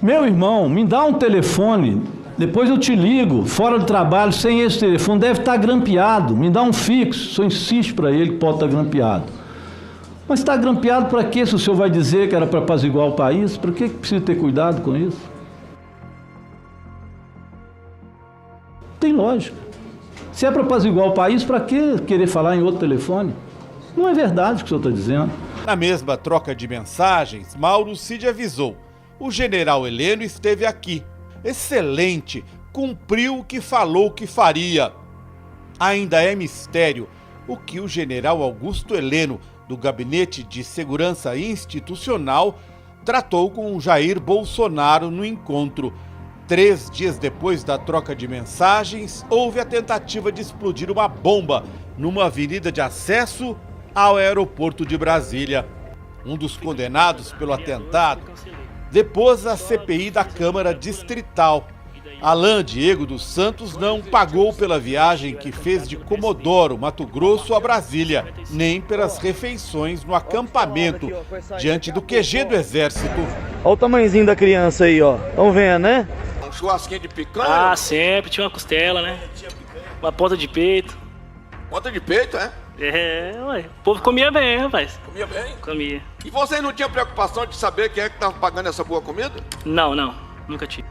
Meu irmão, me dá um telefone, depois eu te ligo, fora do trabalho, sem esse telefone, deve estar grampeado, me dá um fixo. O senhor insiste para ele que pode estar grampeado. Mas está grampeado para quê, se o senhor vai dizer que era para apaziguar o país? Para que precisa ter cuidado com isso? Tem lógica. Se é para apaziguar o país, para que querer falar em outro telefone? Não é verdade o que o senhor está dizendo. Na mesma troca de mensagens, Mauro Cid avisou: o general Heleno esteve aqui. Excelente, cumpriu o que falou que faria. Ainda é mistério o que o general Augusto Heleno, do Gabinete de Segurança Institucional, tratou com o Jair Bolsonaro no encontro. 3 dias depois da troca de mensagens, houve a tentativa de explodir uma bomba numa avenida de acesso ao aeroporto de Brasília. Um dos condenados pelo atentado depôs a CPI da Câmara Distrital. Alain Diego dos Santos não pagou pela viagem que fez de Comodoro, Mato Grosso, a Brasília, nem pelas refeições no acampamento, diante do QG do Exército. Olha o tamanhozinho da criança aí, ó. Estão vendo, né? Um churrasquinho de picanha? Ah, sempre. Tinha uma costela, né? Uma ponta de peito. Ponta de peito, é? É, ué. O povo comia bem, rapaz. Comia bem? Comia. E vocês não tinham preocupação de saber quem é que estava pagando essa boa comida? Não, não. Nunca tive.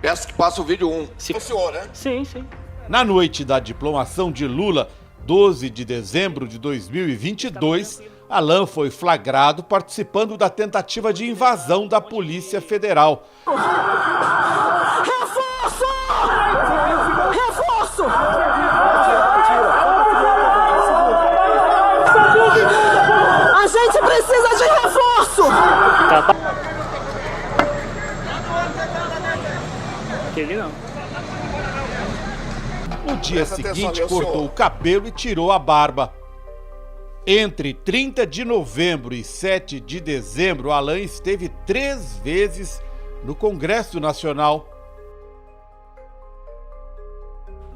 Peço que passe o vídeo 1. Se... O senhor, né? Sim, sim. Na noite da diplomação de Lula, 12 de dezembro de 2022, Alain foi flagrado participando da tentativa de invasão da Polícia Federal. Reforço! Reforço! A gente precisa de reforço! Ele não. No dia seguinte, cortou o cabelo e tirou a barba. Entre 30 de novembro e 7 de dezembro, Alain esteve 3 vezes no Congresso Nacional.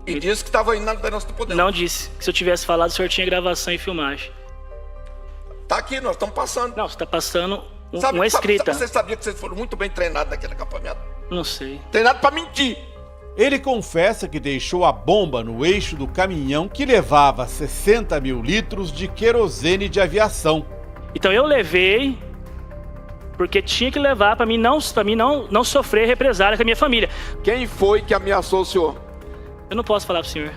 E disse que estava indo na liderança do poder. Não disse. Se eu tivesse falado, o senhor tinha gravação e filmagem. Tá aqui, nós estamos passando. Não, você está passando uma escrita. Você sabia que vocês foram muito bem treinados naquele acampamento? Não sei. Treinado para mentir. Ele confessa que deixou a bomba no eixo do caminhão que levava 60 mil litros de querosene de aviação. Então eu levei porque tinha que levar para mim não sofrer represália com a minha família. Quem foi que ameaçou o senhor? Eu não posso falar pro senhor.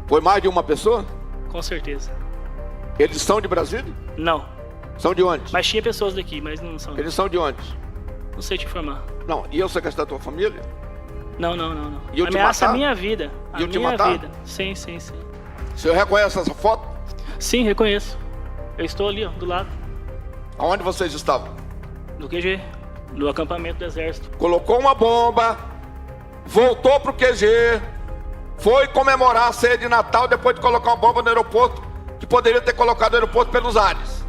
Foi mais de uma pessoa? Com certeza. Eles são de Brasília? Não. São de onde? Mas tinha pessoas daqui, mas não são. Eles são de onde? Não sei te informar. Não, iam sequestrar tua família? Não. Iam te Ameaça matar? a minha vida. A Iam te minha matar? vida. Sim. O senhor reconhece essa foto? Sim, reconheço. Eu estou ali, ó, do lado. Aonde vocês estavam? No QG. No acampamento do exército. Colocou uma bomba, voltou pro QG, foi comemorar a ceia de Natal depois de colocar uma bomba no aeroporto, que poderia ter colocado o aeroporto pelos ares.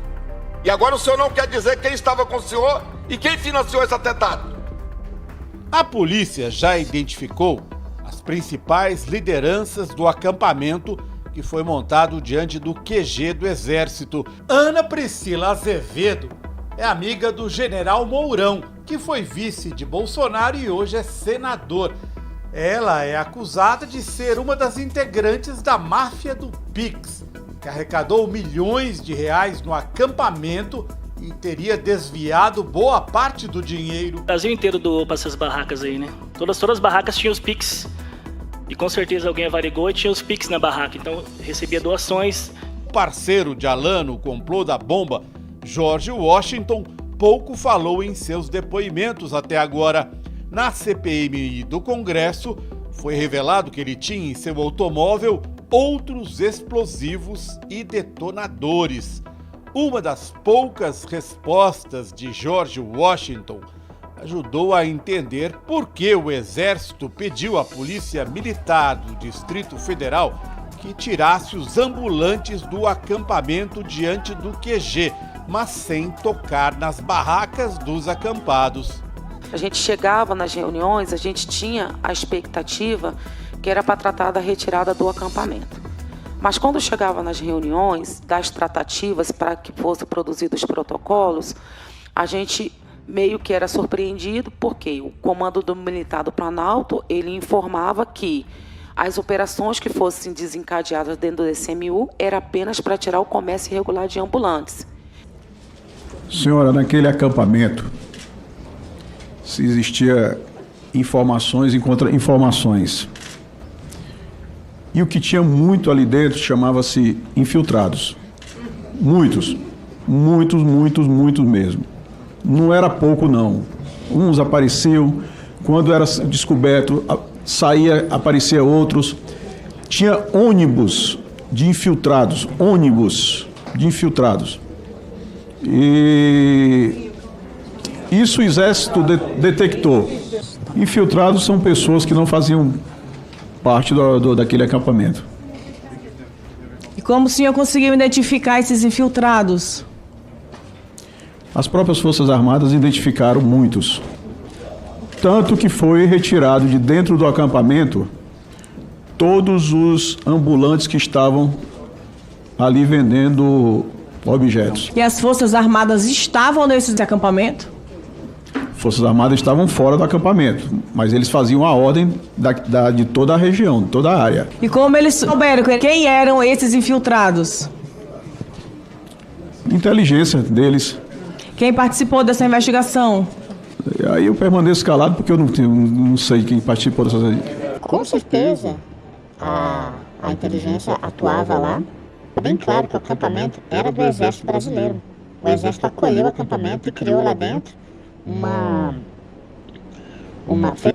E agora o senhor não quer dizer quem estava com o senhor e quem financiou esse atentado. A polícia já identificou as principais lideranças do acampamento que foi montado diante do QG do Exército. Ana Priscila Azevedo é amiga do general Mourão, que foi vice de Bolsonaro e hoje é senador. Ela é acusada de ser uma das integrantes da máfia do Pix, que arrecadou milhões de reais no acampamento e teria desviado boa parte do dinheiro. O Brasil inteiro doou para essas barracas aí, né? Todas as barracas tinham os Pix. E com certeza alguém avarigou e tinha os Pix na barraca. Então recebia doações. O parceiro de Alan no complô da bomba, George Washington, pouco falou em seus depoimentos até agora. Na CPMI do Congresso, foi revelado que ele tinha em seu automóvel outros explosivos e detonadores. Uma das poucas respostas de George Washington ajudou a entender por que o Exército pediu à Polícia Militar do Distrito Federal que tirasse os ambulantes do acampamento diante do QG, mas sem tocar nas barracas dos acampados. A gente chegava nas reuniões, a gente tinha a expectativa que era para tratar da retirada do acampamento. Mas quando chegava nas reuniões, das tratativas para que fossem produzidos os protocolos, a gente meio que era surpreendido porque o comando do militar do Planalto, ele informava que as operações que fossem desencadeadas dentro do DCMU era apenas para tirar o comércio irregular de ambulantes. Senhora, naquele acampamento, se existia informações e contra-informações. E o que tinha muito ali dentro chamava-se infiltrados. Muitos mesmo. Não era pouco, não. Uns apareciam, quando era descoberto, aparecia outros. Tinha ônibus de infiltrados. E isso o Exército detectou. Infiltrados são pessoas que não faziam parte daquele acampamento. E como o senhor conseguiu identificar esses infiltrados? As próprias Forças Armadas identificaram muitos. Tanto que foi retirado de dentro do acampamento todos os ambulantes que estavam ali vendendo objetos. E as Forças Armadas estavam nesse acampamento? Forças Armadas estavam fora do acampamento, mas eles faziam a ordem de toda a região, de toda a área. E como eles souberam quem eram esses infiltrados? Inteligência deles. Quem participou dessa investigação? Aí eu permaneço calado porque eu não sei quem participou dessa. Com certeza, a inteligência atuava lá. Bem claro que o acampamento era do Exército Brasileiro. O Exército acolheu o acampamento e criou lá dentro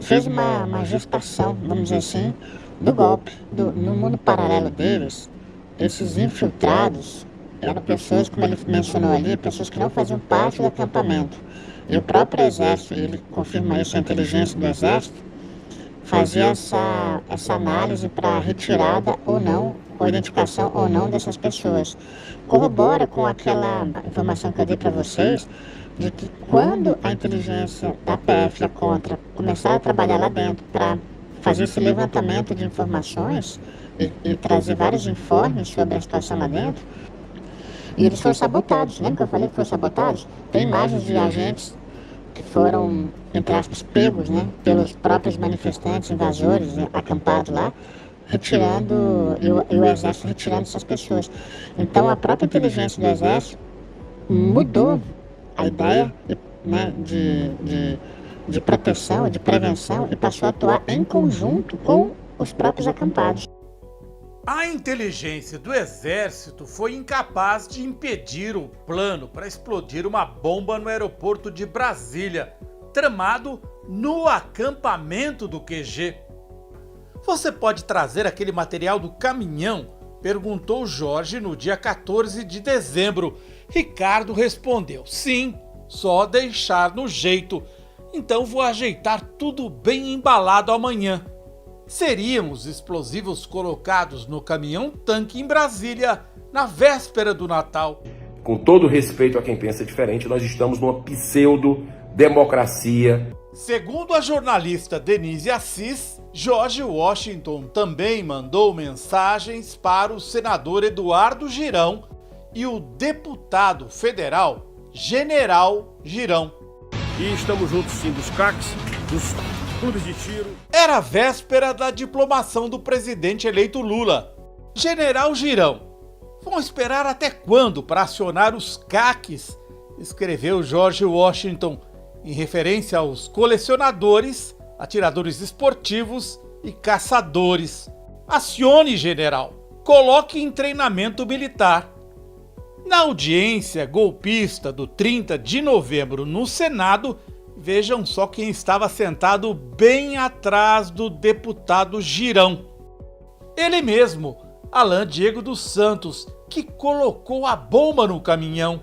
fez uma gestação, vamos dizer assim, do golpe. No mundo paralelo deles, esses infiltrados eram pessoas, como ele mencionou ali, pessoas que não faziam parte do acampamento. E o próprio Exército, ele confirma isso, a inteligência do Exército, fazia essa análise para retirada ou não, ou identificação ou não dessas pessoas. Corrobora com aquela informação que eu dei para vocês, de que quando a inteligência da PF e a Contra começaram a trabalhar lá dentro para fazer esse levantamento de informações e trazer vários informes sobre a situação lá dentro, e eles foram sabotados. Lembra que eu falei que foram sabotados? Tem imagens de agentes que foram, entre aspas, pegos, né, pelos próprios manifestantes, invasores, acampados lá, retirando, e o Exército retirando essas pessoas. Então a própria inteligência do Exército mudou a ideia, né, de proteção, de prevenção, e passou a atuar em conjunto com os próprios acampados. A inteligência do Exército foi incapaz de impedir o plano para explodir uma bomba no aeroporto de Brasília, tramado no acampamento do QG. Você pode trazer aquele material do caminhão? Perguntou Jorge no dia 14 de dezembro. Ricardo respondeu: sim, só deixar no jeito. Então vou ajeitar tudo bem embalado amanhã. Seriam os explosivos colocados no caminhão-tanque em Brasília na véspera do Natal. Com todo respeito a quem pensa diferente, nós estamos numa pseudo-democracia. Segundo a jornalista Denise Assis, George Washington também mandou mensagens para o senador Eduardo Girão e o deputado federal General Girão. E estamos juntos sim dos CACs, dos clubes de tiro. Era a véspera da diplomação do presidente eleito Lula. General Girão, vão esperar até quando para acionar os CACs? Escreveu George Washington, em referência aos colecionadores, atiradores esportivos e caçadores. Acione, general. Coloque em treinamento militar. Na audiência golpista do 30 de novembro no Senado, vejam só quem estava sentado bem atrás do deputado Girão. Ele mesmo, Alan Diego dos Santos, que colocou a bomba no caminhão.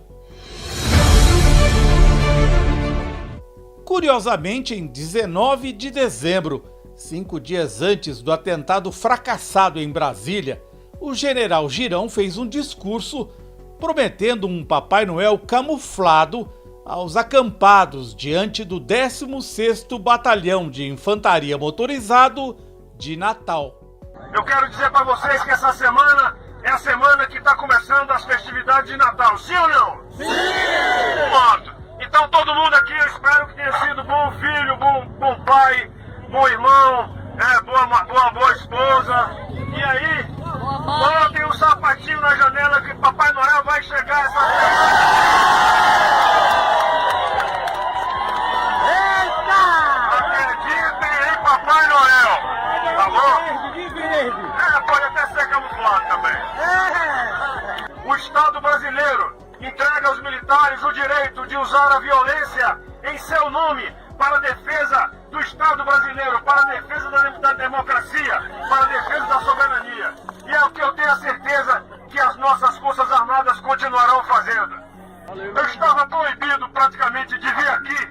Curiosamente, em 19 de dezembro, 5 dias antes do atentado fracassado em Brasília, o general Girão fez um discurso prometendo um Papai Noel camuflado aos acampados diante do 16º Batalhão de Infantaria Motorizado de Natal. Eu quero dizer para vocês que essa semana é a semana que está começando as festividades de Natal, sim ou não? Sim! Pronto. Então todo mundo aqui, eu espero que tenha sido bom filho, bom pai, bom irmão, boa esposa. E aí, coloquem um sapatinho na janela que Papai Noel vai chegar essa semana. Acreditem em Papai Noel, tá bom? Pode até ser camuflado também. O Estado brasileiro entrega aos militares o direito de usar a violência em seu nome para a defesa do Estado brasileiro, para a defesa da democracia, para a defesa da soberania. E é o que eu tenho a certeza que as nossas Forças Armadas continuarão fazendo. Eu estava proibido praticamente de vir aqui,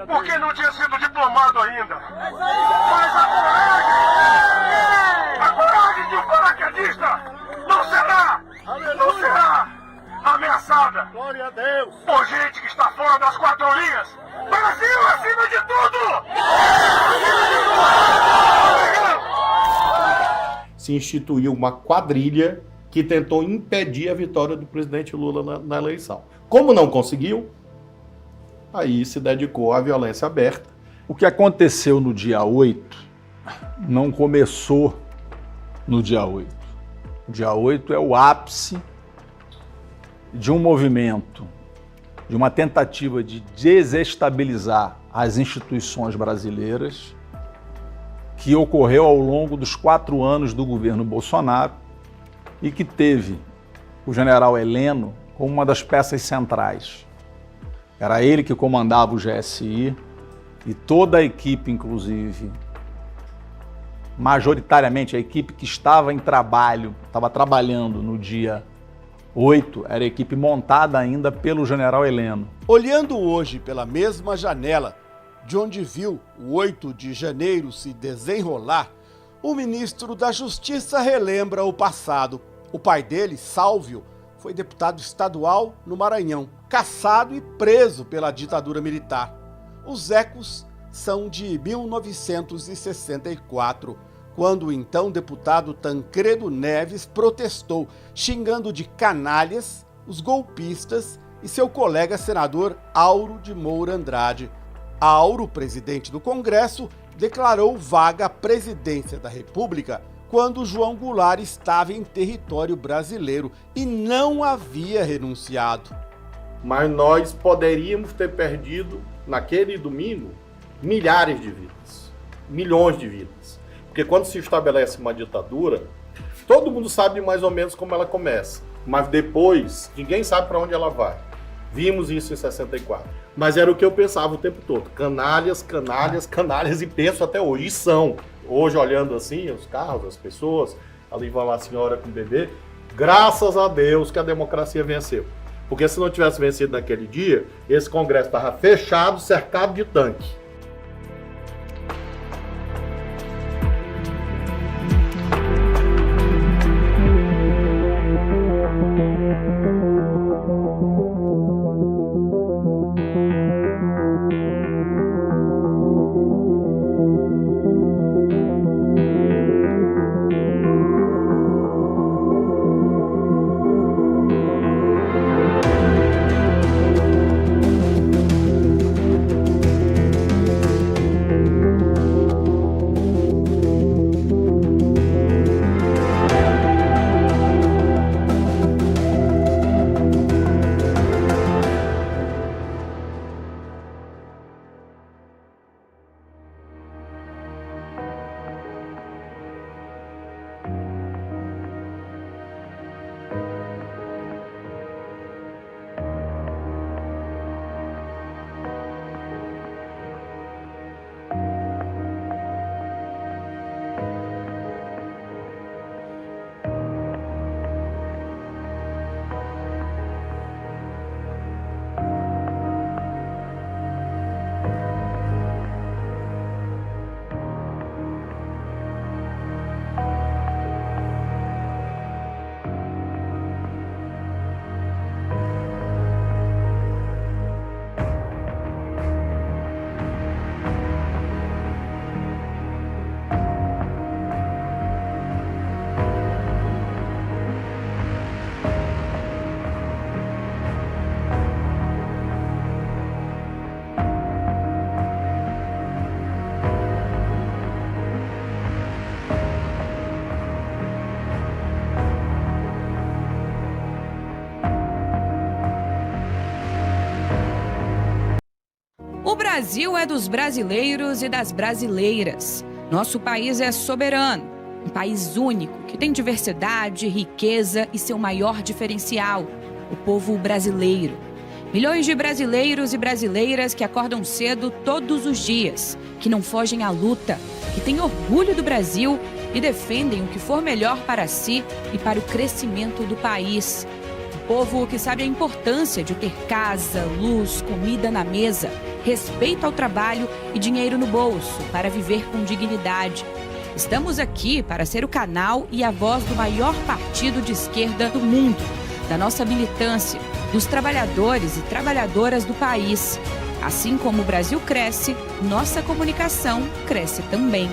porque não tinha sido diplomado ainda. Mas a coragem de um paraquedista não será ameaçada. Glória a Deus. Por gente que está fora das 4 linhas. Brasil acima de tudo! Se instituiu uma quadrilha que tentou impedir a vitória do presidente Lula na eleição. Como não conseguiu, aí se dedicou à violência aberta. O que aconteceu no dia 8 não começou no dia 8. O dia 8 é o ápice de um movimento, de uma tentativa de desestabilizar as instituições brasileiras que ocorreu ao longo dos 4 anos do governo Bolsonaro e que teve o general Heleno como uma das peças centrais. Era ele que comandava o GSI e toda a equipe, inclusive, majoritariamente a equipe que estava em trabalho, estava trabalhando no dia 8, era a equipe montada ainda pelo general Heleno. Olhando hoje pela mesma janela, de onde viu o 8 de janeiro se desenrolar, o ministro da Justiça relembra o passado. O pai dele, Sálvio, foi deputado estadual no Maranhão, caçado e preso pela ditadura militar. Os ecos são de 1964, quando o então deputado Tancredo Neves protestou, xingando de canalhas os golpistas e seu colega senador Auro de Moura Andrade. Auro, presidente do Congresso, declarou vaga a presidência da República quando João Goulart estava em território brasileiro e não havia renunciado. Mas nós poderíamos ter perdido, naquele domingo, milhares de vidas, milhões de vidas. Porque quando se estabelece uma ditadura, todo mundo sabe mais ou menos como ela começa. Mas depois, ninguém sabe para onde ela vai. Vimos isso em 64. Mas era o que eu pensava o tempo todo. Canalhas, canalhas, canalhas, e penso até hoje. E são. Hoje, olhando assim, os carros, as pessoas, ali vai lá a senhora com o bebê. Graças a Deus que a democracia venceu. Porque se não tivesse vencido naquele dia, esse Congresso estava fechado, cercado de tanque. O Brasil é dos brasileiros e das brasileiras. Nosso país é soberano, um país único, que tem diversidade, riqueza e seu maior diferencial, o povo brasileiro. Milhões de brasileiros e brasileiras que acordam cedo todos os dias, que não fogem à luta, que têm orgulho do Brasil e defendem o que for melhor para si e para o crescimento do país. Um povo que sabe a importância de ter casa, luz, comida na mesa, respeito ao trabalho e dinheiro no bolso para viver com dignidade. Estamos aqui para ser o canal e a voz do maior partido de esquerda do mundo, da nossa militância, dos trabalhadores e trabalhadoras do país. Assim como o Brasil cresce, nossa comunicação cresce também.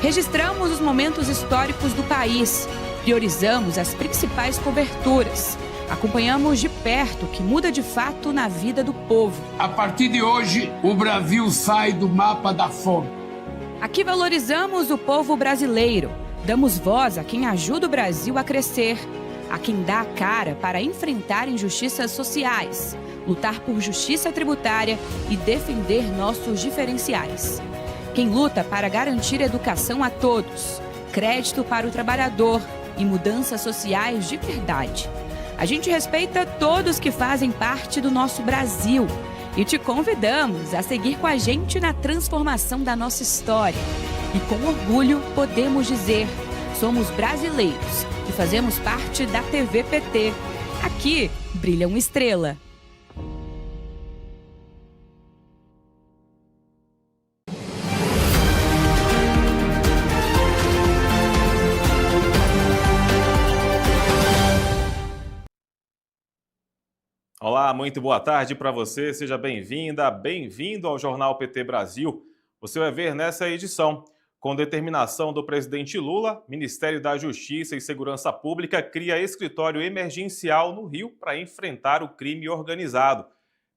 Registramos os momentos históricos do país, priorizamos as principais coberturas. Acompanhamos de perto o que muda de fato na vida do povo. A partir de hoje, o Brasil sai do mapa da fome. Aqui valorizamos o povo brasileiro. Damos voz a quem ajuda o Brasil a crescer, a quem dá a cara para enfrentar injustiças sociais, lutar por justiça tributária e defender nossos diferenciais. Quem luta para garantir educação a todos, crédito para o trabalhador e mudanças sociais de verdade. A gente respeita todos que fazem parte do nosso Brasil e te convidamos a seguir com a gente na transformação da nossa história. E com orgulho podemos dizer, somos brasileiros e fazemos parte da TV PT. Aqui brilha uma estrela. Olá, muito boa tarde para você, seja bem-vinda, bem-vindo ao Jornal PT Brasil. Você vai ver nessa edição, com determinação do presidente Lula, Ministério da Justiça e Segurança Pública cria escritório emergencial no Rio para enfrentar o crime organizado.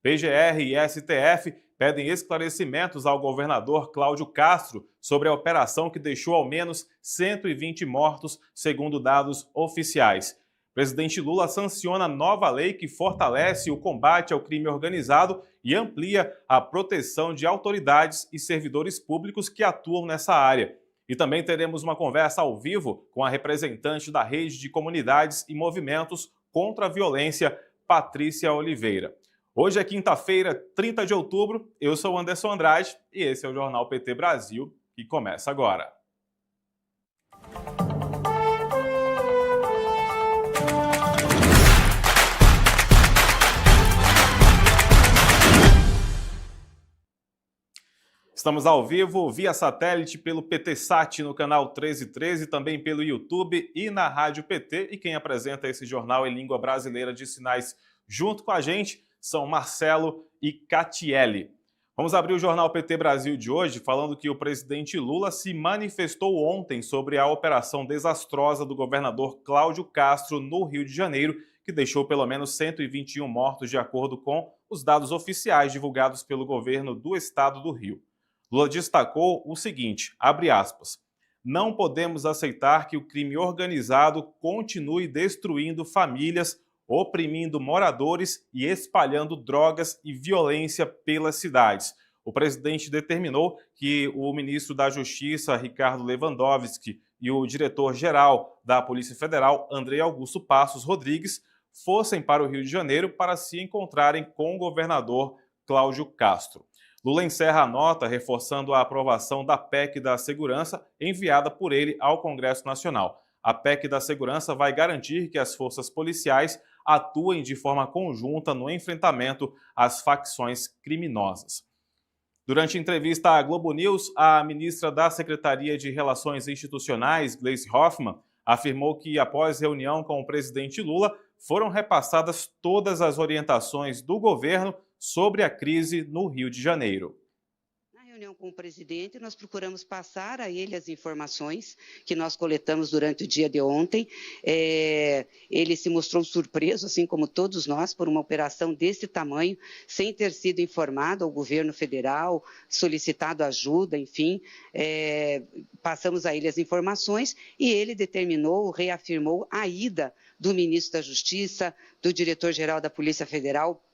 PGR e STF pedem esclarecimentos ao governador Cláudio Castro sobre a operação que deixou ao menos 120 mortos, segundo dados oficiais. Presidente Lula sanciona nova lei que fortalece o combate ao crime organizado e amplia a proteção de autoridades e servidores públicos que atuam nessa área. E também teremos uma conversa ao vivo com a representante da Rede de Comunidades e Movimentos contra a Violência, Patrícia Oliveira. Hoje é quinta-feira, 30 de outubro, eu sou o Anderson Andrade e esse é o Jornal PT Brasil, que começa agora. Estamos ao vivo via satélite pelo PTSat no canal 1313, também pelo YouTube e na Rádio PT. E quem apresenta esse jornal em língua brasileira de sinais junto com a gente são Marcelo e Catiele. Vamos abrir o Jornal PT Brasil de hoje falando que o presidente Lula se manifestou ontem sobre a operação desastrosa do governador Cláudio Castro no Rio de Janeiro, que deixou pelo menos 121 mortos de acordo com os dados oficiais divulgados pelo governo do estado do Rio. Lula destacou o seguinte, abre aspas, não podemos aceitar que o crime organizado continue destruindo famílias, oprimindo moradores e espalhando drogas e violência pelas cidades. O presidente determinou que o ministro da Justiça, Ricardo Lewandowski, e o diretor-geral da Polícia Federal, André Augusto Passos Rodrigues, fossem para o Rio de Janeiro para se encontrarem com o governador Cláudio Castro. Lula encerra a nota reforçando a aprovação da PEC da Segurança enviada por ele ao Congresso Nacional. A PEC da Segurança vai garantir que as forças policiais atuem de forma conjunta no enfrentamento às facções criminosas. Durante entrevista à Globo News, a ministra da Secretaria de Relações Institucionais, Gleisi Hoffmann, afirmou que, após reunião com o presidente Lula, foram repassadas todas as orientações do governo sobre a crise no Rio de Janeiro. Na reunião com o presidente, nós procuramos passar a ele as informações que nós coletamos durante o dia de ontem. Ele se mostrou surpreso, assim como todos nós, por uma operação desse tamanho, sem ter sido informado ao governo federal, solicitado ajuda, enfim. Passamos a ele as informações e ele determinou, reafirmou a ida do ministro da Justiça, do diretor-geral da Polícia Federal,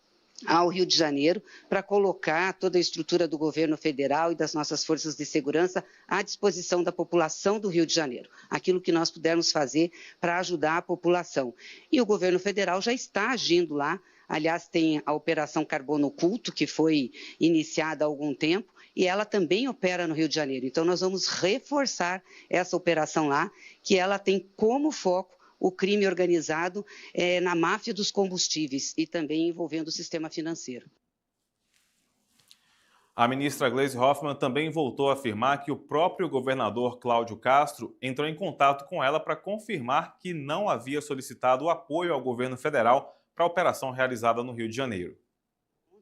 ao Rio de Janeiro, para colocar toda a estrutura do governo federal e das nossas forças de segurança à disposição da população do Rio de Janeiro. Aquilo que nós pudermos fazer para ajudar a população. E o governo federal já está agindo lá. Aliás, tem a Operação Carbono Oculto, que foi iniciada há algum tempo, e ela também opera no Rio de Janeiro. Então, nós vamos reforçar essa operação lá, que ela tem como foco o crime organizado na máfia dos combustíveis e também envolvendo o sistema financeiro. A ministra Gleisi Hoffmann também voltou a afirmar que o próprio governador Cláudio Castro entrou em contato com ela para confirmar que não havia solicitado o apoio ao governo federal para a operação realizada no Rio de Janeiro.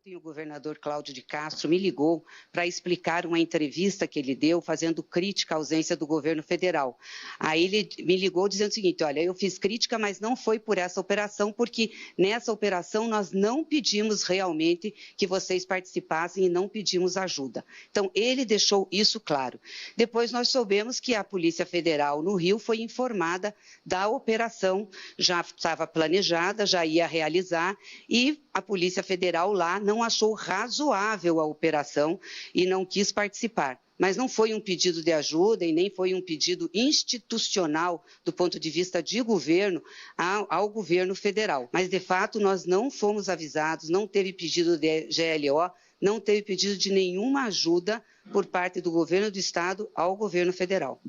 O governador Cláudio de Castro me ligou para explicar uma entrevista que ele deu, fazendo crítica à ausência do governo federal. Aí ele me ligou dizendo o seguinte, olha, eu fiz crítica, mas não foi por essa operação, porque nessa operação nós não pedimos realmente que vocês participassem e não pedimos ajuda. Então, ele deixou isso claro. Depois nós soubemos que a Polícia Federal no Rio foi informada da operação, já estava planejada, já ia realizar, e a Polícia Federal lá não achou razoável a operação e não quis participar. Mas não foi um pedido de ajuda e nem foi um pedido institucional do ponto de vista de governo ao governo federal. Mas, de fato, nós não fomos avisados, não teve pedido de GLO, não teve pedido de nenhuma ajuda por parte do governo do estado ao governo federal.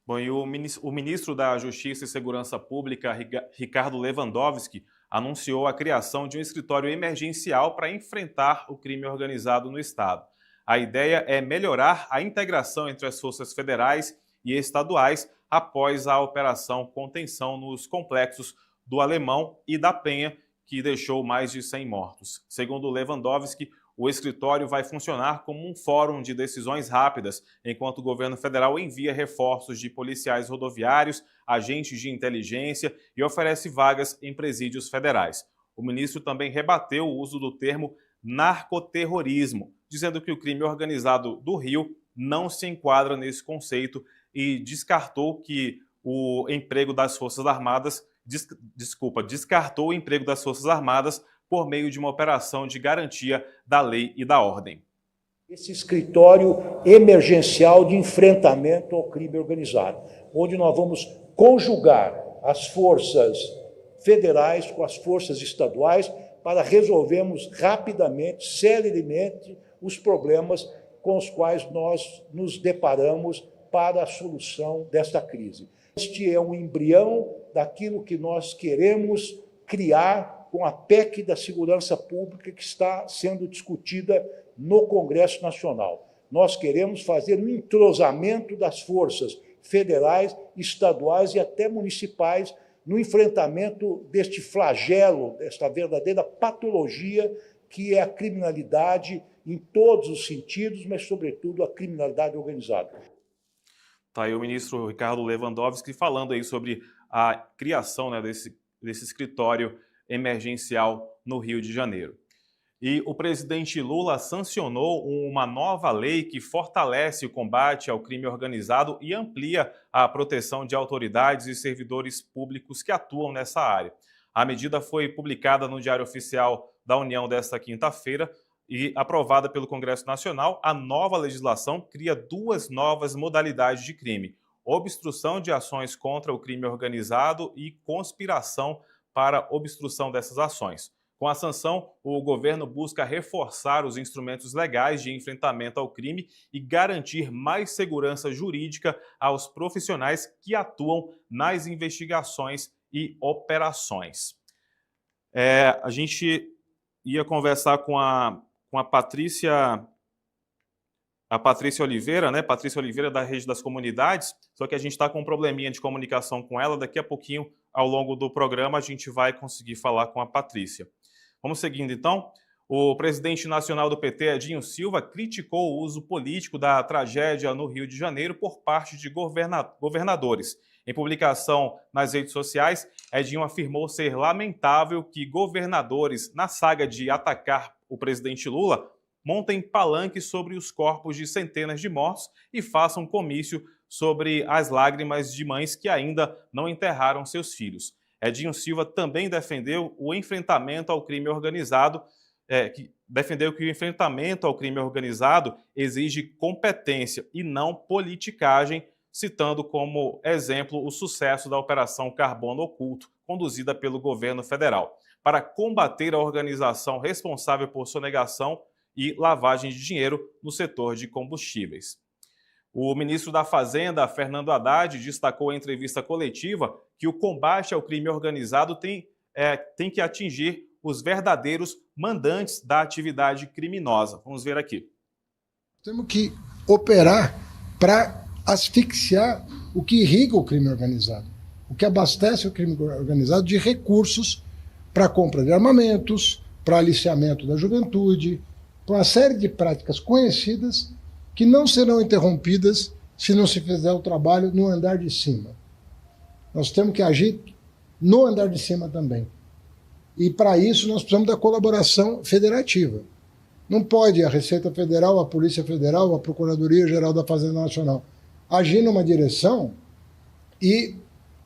Bom, e o ministro da Justiça e Segurança Pública, Ricardo Lewandowski, anunciou a criação de um escritório emergencial para enfrentar o crime organizado no estado. A ideia é melhorar a integração entre as forças federais e estaduais após a operação contenção nos complexos do Alemão e da Penha, que deixou mais de 100 mortos. Segundo Lewandowski, o escritório vai funcionar como um fórum de decisões rápidas, enquanto o governo federal envia reforços de policiais rodoviários, agentes de inteligência e oferece vagas em presídios federais. O ministro também rebateu o uso do termo narcoterrorismo, dizendo que o crime organizado do Rio não se enquadra nesse conceito e descartou que o emprego das Forças Armadas, descartou o emprego das Forças Armadas por meio de uma operação de garantia da lei e da ordem. Esse escritório emergencial de enfrentamento ao crime organizado, onde nós vamos conjugar as forças federais com as forças estaduais para resolvermos rapidamente, celeremente, os problemas com os quais nós nos deparamos para a solução desta crise. Este é um embrião daquilo que nós queremos criar com a PEC da Segurança Pública que está sendo discutida no Congresso Nacional. Nós queremos fazer um entrosamento das forças federais, estaduais e até municipais no enfrentamento deste flagelo, desta verdadeira patologia que é a criminalidade em todos os sentidos, mas, sobretudo, a criminalidade organizada. Está aí o ministro Ricardo Lewandowski falando aí sobre a criação, né, desse escritório emergencial no Rio de Janeiro. E o presidente Lula sancionou uma nova lei que fortalece o combate ao crime organizado e amplia a proteção de autoridades e servidores públicos que atuam nessa área. A medida foi publicada no Diário Oficial da União desta quinta-feira e aprovada pelo Congresso Nacional. A nova legislação cria 2 novas modalidades de crime: obstrução de ações contra o crime organizado e conspiração para obstrução dessas ações. Com a sanção, o governo busca reforçar os instrumentos legais de enfrentamento ao crime e garantir mais segurança jurídica aos profissionais que atuam nas investigações e operações. A gente ia conversar com a Patrícia Oliveira, né? Patrícia Oliveira, da Rede das Comunidades, só que a gente está com um probleminha de comunicação com ela. Daqui a pouquinho, ao longo do programa, a gente vai conseguir falar com a Patrícia. Vamos seguindo, então. O presidente nacional do PT, Edinho Silva, criticou o uso político da tragédia no Rio de Janeiro por parte de governadores. Em publicação nas redes sociais, Edinho afirmou ser lamentável que governadores, na saga de atacar o presidente Lula, montem palanques sobre os corpos de centenas de mortos e façam comício sobre as lágrimas de mães que ainda não enterraram seus filhos. Edinho Silva também defendeu o enfrentamento ao crime organizado, defendeu que o enfrentamento ao crime organizado exige competência e não politicagem, citando como exemplo o sucesso da Operação Carbono Oculto, conduzida pelo governo federal, para combater a organização responsável por sonegação e lavagem de dinheiro no setor de combustíveis. O ministro da Fazenda, Fernando Haddad, destacou em entrevista coletiva que o combate ao crime organizado tem que atingir os verdadeiros mandantes da atividade criminosa. Vamos ver aqui. Temos que operar para asfixiar o que irriga o crime organizado, o que abastece o crime organizado de recursos para a compra de armamentos, para aliciamento da juventude, para uma série de práticas conhecidas que não serão interrompidas se não se fizer o trabalho no andar de cima. Nós temos que agir no andar de cima também. E para isso nós precisamos da colaboração federativa. Não pode a Receita Federal, a Polícia Federal, a Procuradoria-Geral da Fazenda Nacional agir numa direção e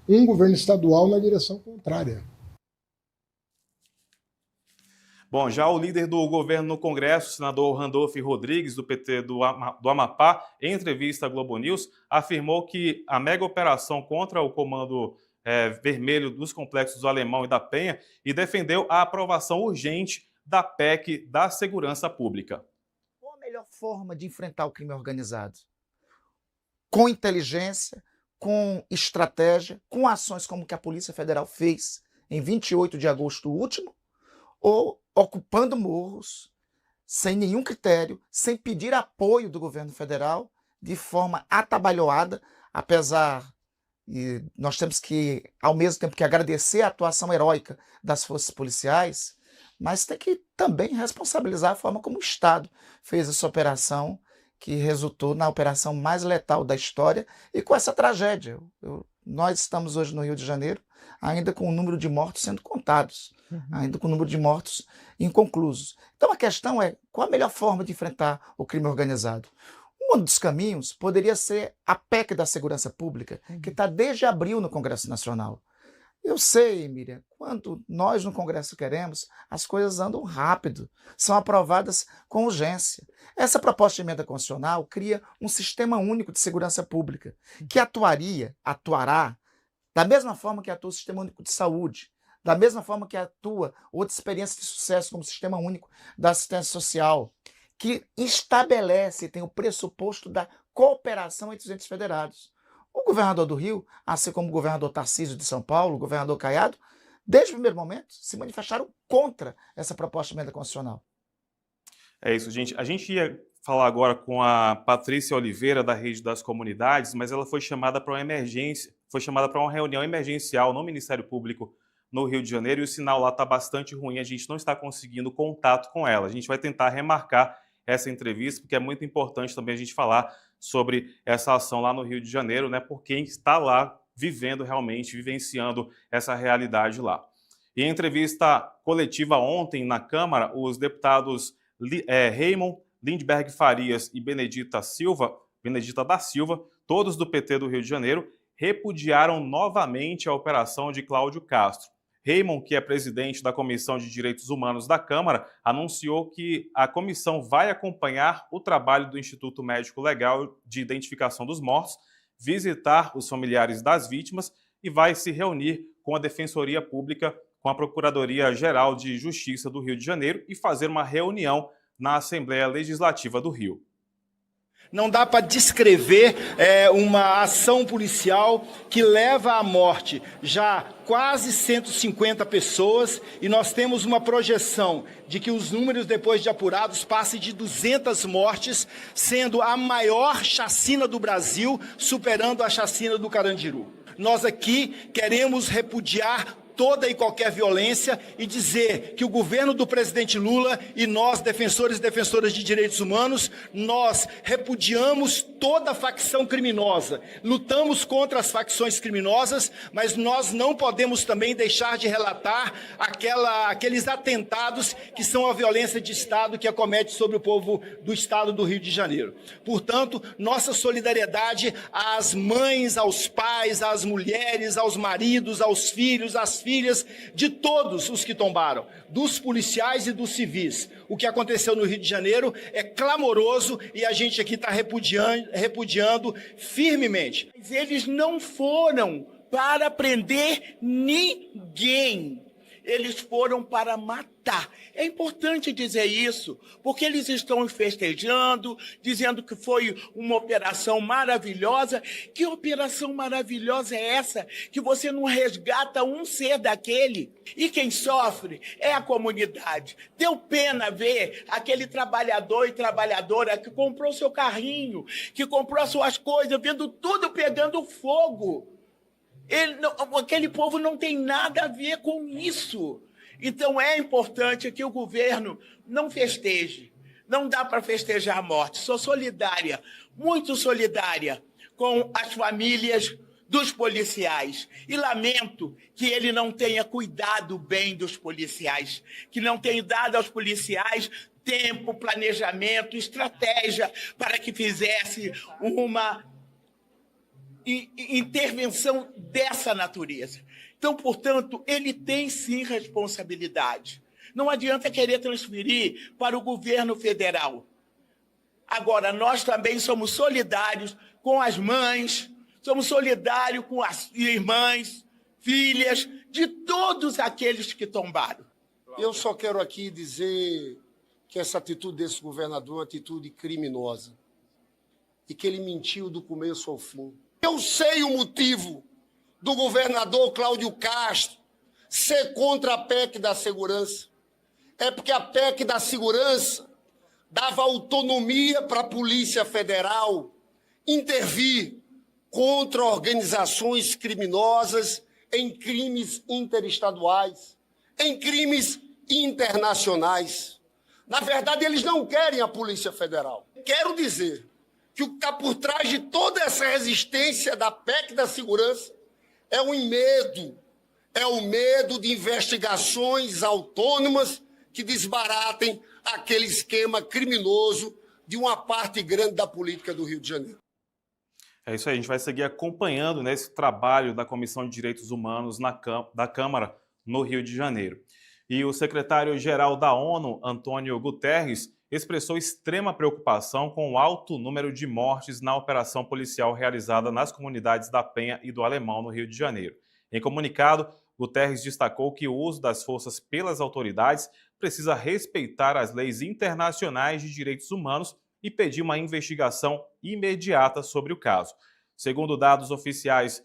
um governo estadual na direção contrária. Bom, já o líder do governo no Congresso, o senador Randolph Rodrigues, do PT do Amapá, em entrevista à Globo News, afirmou que a mega operação contra o Comando Vermelho dos complexos do Alemão e da Penha e defendeu a aprovação urgente da PEC da Segurança Pública. Qual a melhor forma de enfrentar o crime organizado? Com inteligência, com estratégia, com ações como que a Polícia Federal fez em 28 de agosto último, ou ocupando morros, sem nenhum critério, sem pedir apoio do governo federal, de forma atabalhoada, apesar de nós temos que, ao mesmo tempo que agradecer a atuação heróica das forças policiais, mas tem que também responsabilizar a forma como o Estado fez essa operação, que resultou na operação mais letal da história e com essa tragédia. Nós estamos hoje no Rio de Janeiro, ainda com o número de mortos sendo contados, ainda com o número de mortos inconclusos. Então a questão é, qual a melhor forma de enfrentar o crime organizado? Um dos caminhos poderia ser a PEC da Segurança Pública, que está desde abril no Congresso Nacional. Eu sei, Miriam, quando nós no Congresso queremos, as coisas andam rápido, são aprovadas com urgência. Essa proposta de emenda constitucional cria um sistema único de segurança pública, que atuará, da mesma forma que atua o Sistema Único de Saúde, da mesma forma que atua outra experiência de sucesso como o Sistema Único da Assistência Social, que estabelece e tem o pressuposto da cooperação entre os entes federados. O governador do Rio, assim como o governador Tarcísio de São Paulo, o governador Caiado, desde o primeiro momento, se manifestaram contra essa proposta de emenda constitucional. É isso, gente. A gente ia falar agora com a Patrícia Oliveira, da Rede das Comunidades, mas ela foi chamada para uma emergência, foi chamada para uma reunião emergencial no Ministério Público no Rio de Janeiro, e o sinal lá está bastante ruim, a gente não está conseguindo contato com ela. A gente vai tentar remarcar essa entrevista, porque é muito importante também a gente falar sobre essa ação lá no Rio de Janeiro, né, por quem está lá vivendo realmente, vivenciando essa realidade lá. Em entrevista coletiva ontem na Câmara, os deputados Raymond Lindbergh Farias e Benedita da Silva, todos do PT do Rio de Janeiro, repudiaram novamente a operação de Cláudio Castro. Raymond, que é presidente da Comissão de Direitos Humanos da Câmara, anunciou que a comissão vai acompanhar o trabalho do Instituto Médico Legal de Identificação dos Mortos, visitar os familiares das vítimas e vai se reunir com a Defensoria Pública, com a Procuradoria-Geral de Justiça do Rio de Janeiro e fazer uma reunião na Assembleia Legislativa do Rio. Não dá para descrever uma ação policial que leva à morte já quase 150 pessoas, e nós temos uma projeção de que os números, depois de apurados, passem de 200 mortes, sendo a maior chacina do Brasil, superando a chacina do Carandiru. Nós aqui queremos repudiar toda e qualquer violência e dizer que o governo do presidente Lula e nós, defensores e defensoras de direitos humanos, nós repudiamos toda facção criminosa, lutamos contra as facções criminosas, mas nós não podemos também deixar de relatar aqueles atentados que são a violência de Estado que acomete sobre o povo do Estado do Rio de Janeiro. Portanto, nossa solidariedade às mães, aos pais, às mulheres, aos maridos, aos filhos, às filhas, de todos os que tombaram, dos policiais e dos civis. O que aconteceu no Rio de Janeiro é clamoroso e a gente aqui está repudiando firmemente. Mas eles não foram para prender ninguém. Eles foram para matar. É importante dizer isso, porque eles estão festejando, dizendo que foi uma operação maravilhosa. Que operação maravilhosa é essa? Que você não resgata um ser daquele? E quem sofre é a comunidade. Deu pena ver aquele trabalhador e trabalhadora que comprou seu carrinho, que comprou as suas coisas, vendo tudo pegando fogo. Aquele povo não tem nada a ver com isso. Então é importante que o governo não festeje. Não dá para festejar a morte. Sou solidária, muito solidária com as famílias dos policiais. E lamento que ele não tenha cuidado bem dos policiais, que não tenha dado aos policiais tempo, planejamento, estratégia para que fizesse uma intervenção dessa natureza. Então, portanto, ele tem sim responsabilidade. Não adianta querer transferir para o governo federal. Agora, nós também somos solidários com as mães, somos solidários com as irmãs, filhas, de todos aqueles que tombaram. Eu só quero aqui dizer que essa atitude desse governador é uma atitude criminosa e que ele mentiu do começo ao fim. Eu sei o motivo do governador Cláudio Castro ser contra a PEC da segurança. É porque a PEC da segurança dava autonomia para a Polícia Federal intervir contra organizações criminosas em crimes interestaduais, em crimes internacionais. Na verdade, eles não querem a Polícia Federal. Quero dizer que o que está por trás de toda essa resistência da PEC da segurança é o medo de investigações autônomas que desbaratem aquele esquema criminoso de uma parte grande da política do Rio de Janeiro. É isso aí, a gente vai seguir acompanhando, né, esse trabalho da Comissão de Direitos Humanos da Câmara no Rio de Janeiro. E o secretário-geral da ONU, Antônio Guterres, expressou extrema preocupação com o alto número de mortes na operação policial realizada nas comunidades da Penha e do Alemão, no Rio de Janeiro. Em comunicado, Guterres destacou que o uso das forças pelas autoridades precisa respeitar as leis internacionais de direitos humanos e pediu uma investigação imediata sobre o caso. Segundo dados oficiais,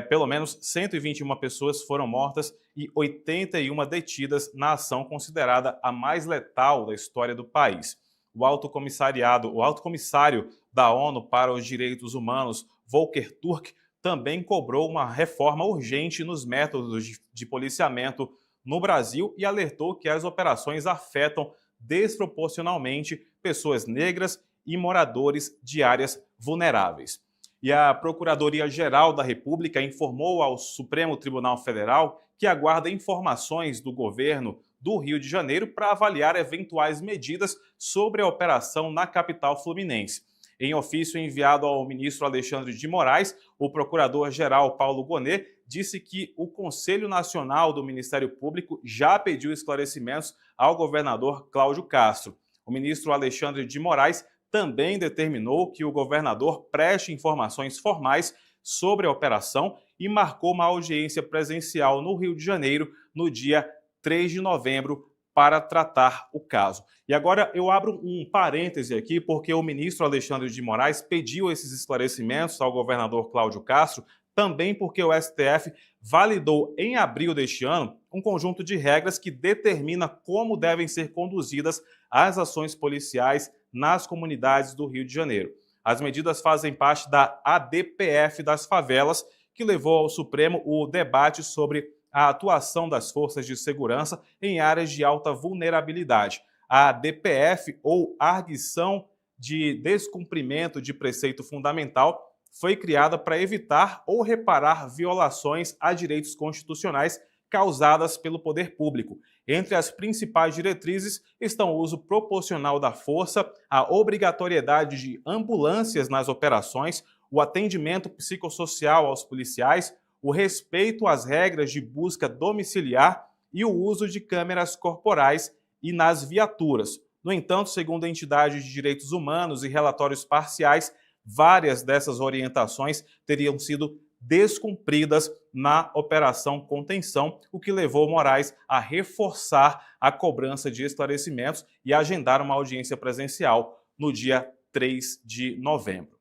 pelo menos 121 pessoas foram mortas e 81 detidas na ação considerada a mais letal da história do país. O alto comissário da ONU para os Direitos Humanos, Volker Turk, também cobrou uma reforma urgente nos métodos de policiamento no Brasil e alertou que as operações afetam desproporcionalmente pessoas negras e moradores de áreas vulneráveis. E a Procuradoria-Geral da República informou ao Supremo Tribunal Federal que aguarda informações do governo do Rio de Janeiro para avaliar eventuais medidas sobre a operação na capital fluminense. Em ofício enviado ao ministro Alexandre de Moraes, o procurador-geral Paulo Gonet disse que o Conselho Nacional do Ministério Público já pediu esclarecimentos ao governador Cláudio Castro. O ministro Alexandre de Moraes também determinou que o governador preste informações formais sobre a operação e marcou uma audiência presencial no Rio de Janeiro no dia 3 de novembro para tratar o caso. E agora eu abro um parêntese aqui, porque o ministro Alexandre de Moraes pediu esses esclarecimentos ao governador Cláudio Castro, também porque o STF validou em abril deste ano um conjunto de regras que determina como devem ser conduzidas as ações policiais nas comunidades do Rio de Janeiro. As medidas fazem parte da ADPF das favelas, que levou ao Supremo o debate sobre a atuação das forças de segurança em áreas de alta vulnerabilidade. A ADPF, ou Arguição de Descumprimento de Preceito Fundamental, foi criada para evitar ou reparar violações a direitos constitucionais causadas pelo poder público. Entre as principais diretrizes estão o uso proporcional da força, a obrigatoriedade de ambulâncias nas operações, o atendimento psicossocial aos policiais, o respeito às regras de busca domiciliar e o uso de câmeras corporais e nas viaturas. No entanto, segundo a entidade de direitos humanos e relatórios parciais, várias dessas orientações teriam sido descumpridas na Operação Contenção, o que levou Moraes a reforçar a cobrança de esclarecimentos e agendar uma audiência presencial no dia 3 de novembro.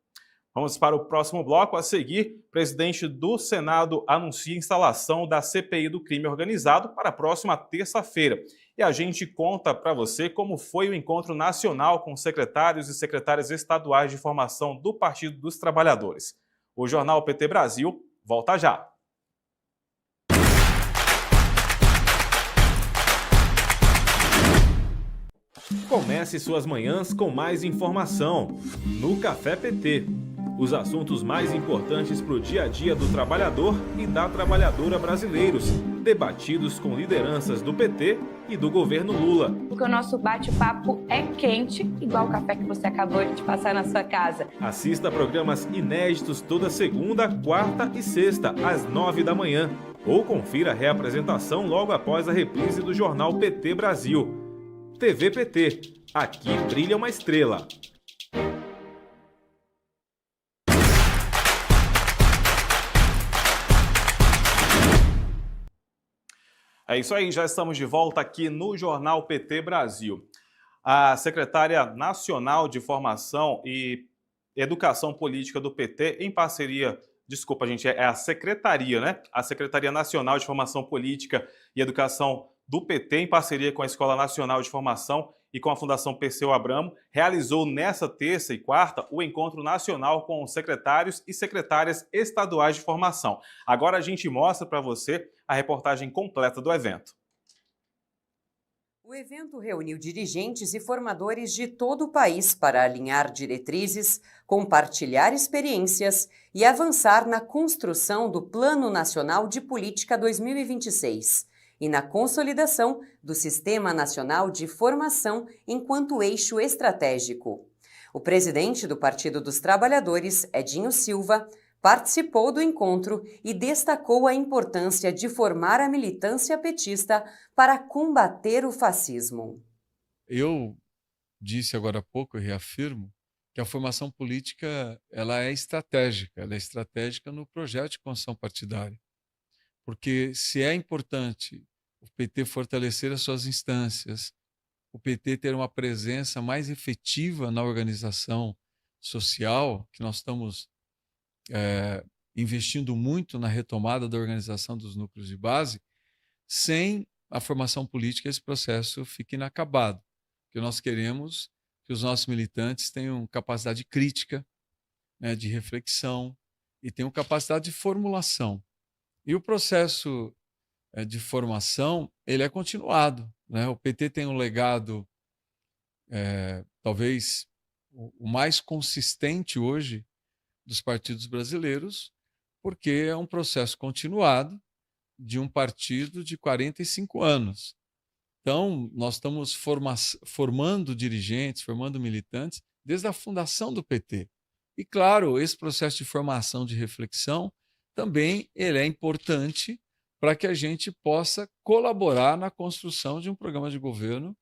Vamos para o próximo bloco. A seguir, o presidente do Senado anuncia a instalação da CPI do crime organizado para a próxima terça-feira. E a gente conta para você como foi o encontro nacional com secretários e secretárias estaduais de formação do Partido dos Trabalhadores. O Jornal PT Brasil volta já. Comece suas manhãs com mais informação no Café PT. Os assuntos mais importantes para o dia a dia do trabalhador e da trabalhadora brasileiros, debatidos com lideranças do PT e do governo Lula. Porque o nosso bate-papo é quente, igual o café que você acabou de passar na sua casa. Assista a programas inéditos toda segunda, quarta e sexta, às 9 da manhã. Ou confira a reapresentação logo após a reprise do Jornal PT Brasil. TV PT. Aqui brilha uma estrela. É isso aí, já estamos de volta aqui no Jornal PT Brasil. A secretária nacional de Formação e Educação Política do PT, em parceria, desculpa gente, é a secretaria, né? A Secretaria Nacional de Formação Política e Educação do PT, em parceria com a Escola Nacional de Formação e com a Fundação Perseu Abramo, realizou nesta terça e quarta o encontro nacional com os secretários e secretárias estaduais de formação. Agora a gente mostra para você a reportagem completa do evento. O evento reuniu dirigentes e formadores de todo o país para alinhar diretrizes, compartilhar experiências e avançar na construção do Plano Nacional de Política 2026 e na consolidação do Sistema Nacional de Formação enquanto eixo estratégico. O presidente do Partido dos Trabalhadores, Edinho Silva, participou do encontro e destacou a importância de formar a militância petista para combater o fascismo. Eu disse agora há pouco, eu reafirmo, que a formação política ela é estratégica no projeto de construção partidária. Porque se é importante o PT fortalecer as suas instâncias, o PT ter uma presença mais efetiva na organização social, que nós estamos investindo muito na retomada da organização dos núcleos de base, sem a formação política esse processo fica inacabado. Porque nós queremos que os nossos militantes tenham capacidade crítica, né, de reflexão e tenham capacidade de formulação. E o processo de formação ele é continuado, né? O PT tem um legado talvez o mais consistente hoje dos partidos brasileiros, porque é um processo continuado de um partido de 45 anos. Então, nós estamos formando dirigentes, formando militantes desde a fundação do PT. E, claro, esse processo de formação, de reflexão, também ele é importante para que a gente possa colaborar na construção de um programa de governo,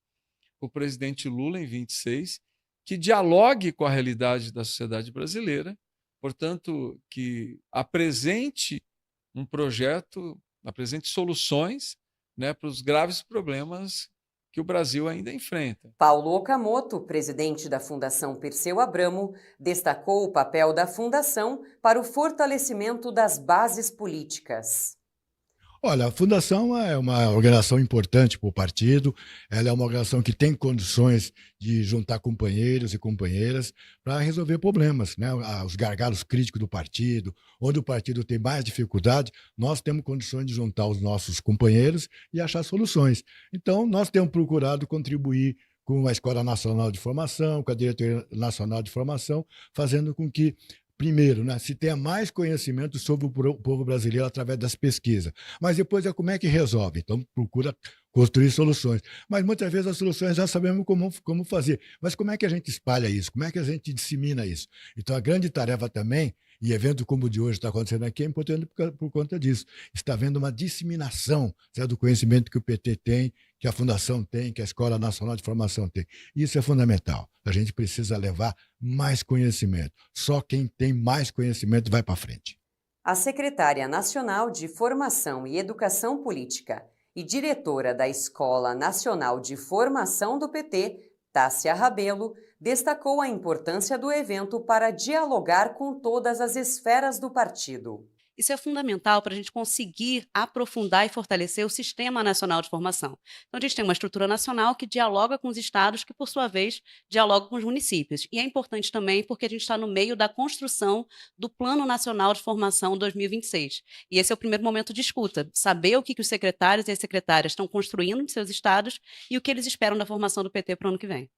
o presidente Lula, em 26, que dialogue com a realidade da sociedade brasileira, portanto, que apresente um projeto, apresente soluções, né, para os graves problemas que o Brasil ainda enfrenta. Paulo Okamoto, presidente da Fundação Perseu Abramo, destacou o papel da Fundação para o fortalecimento das bases políticas. Olha, a Fundação é uma organização importante para o partido, ela é uma organização que tem condições de juntar companheiros e companheiras para resolver problemas, né? Os gargalos críticos do partido, onde o partido tem mais dificuldade, nós temos condições de juntar os nossos companheiros e achar soluções. Então, nós temos procurado contribuir com a Escola Nacional de Formação, com a Diretoria Nacional de Formação, fazendo com que primeiro, né, se tenha mais conhecimento sobre o povo brasileiro através das pesquisas. Mas depois como é que resolve? Então, procura construir soluções. Mas muitas vezes as soluções já sabemos como fazer. Mas como é que a gente espalha isso? Como é que a gente dissemina isso? Então, a grande tarefa também, e evento como o de hoje está acontecendo aqui, é importante por conta disso. Está havendo uma disseminação, certo, do conhecimento que o PT tem, que a Fundação tem, que a Escola Nacional de Formação tem. Isso é fundamental. A gente precisa levar mais conhecimento. Só quem tem mais conhecimento vai para frente. A secretária nacional de Formação e Educação Política e diretora da Escola Nacional de Formação do PT, Tássia Rabelo, destacou a importância do evento para dialogar com todas as esferas do partido. Isso é fundamental para a gente conseguir aprofundar e fortalecer o Sistema Nacional de Formação. Então, a gente tem uma estrutura nacional que dialoga com os estados, que, por sua vez, dialoga com os municípios. E é importante também porque a gente está no meio da construção do Plano Nacional de Formação 2026. E esse é o primeiro momento de escuta, saber o que os secretários e as secretárias estão construindo em seus estados e o que eles esperam da formação do PT para o ano que vem.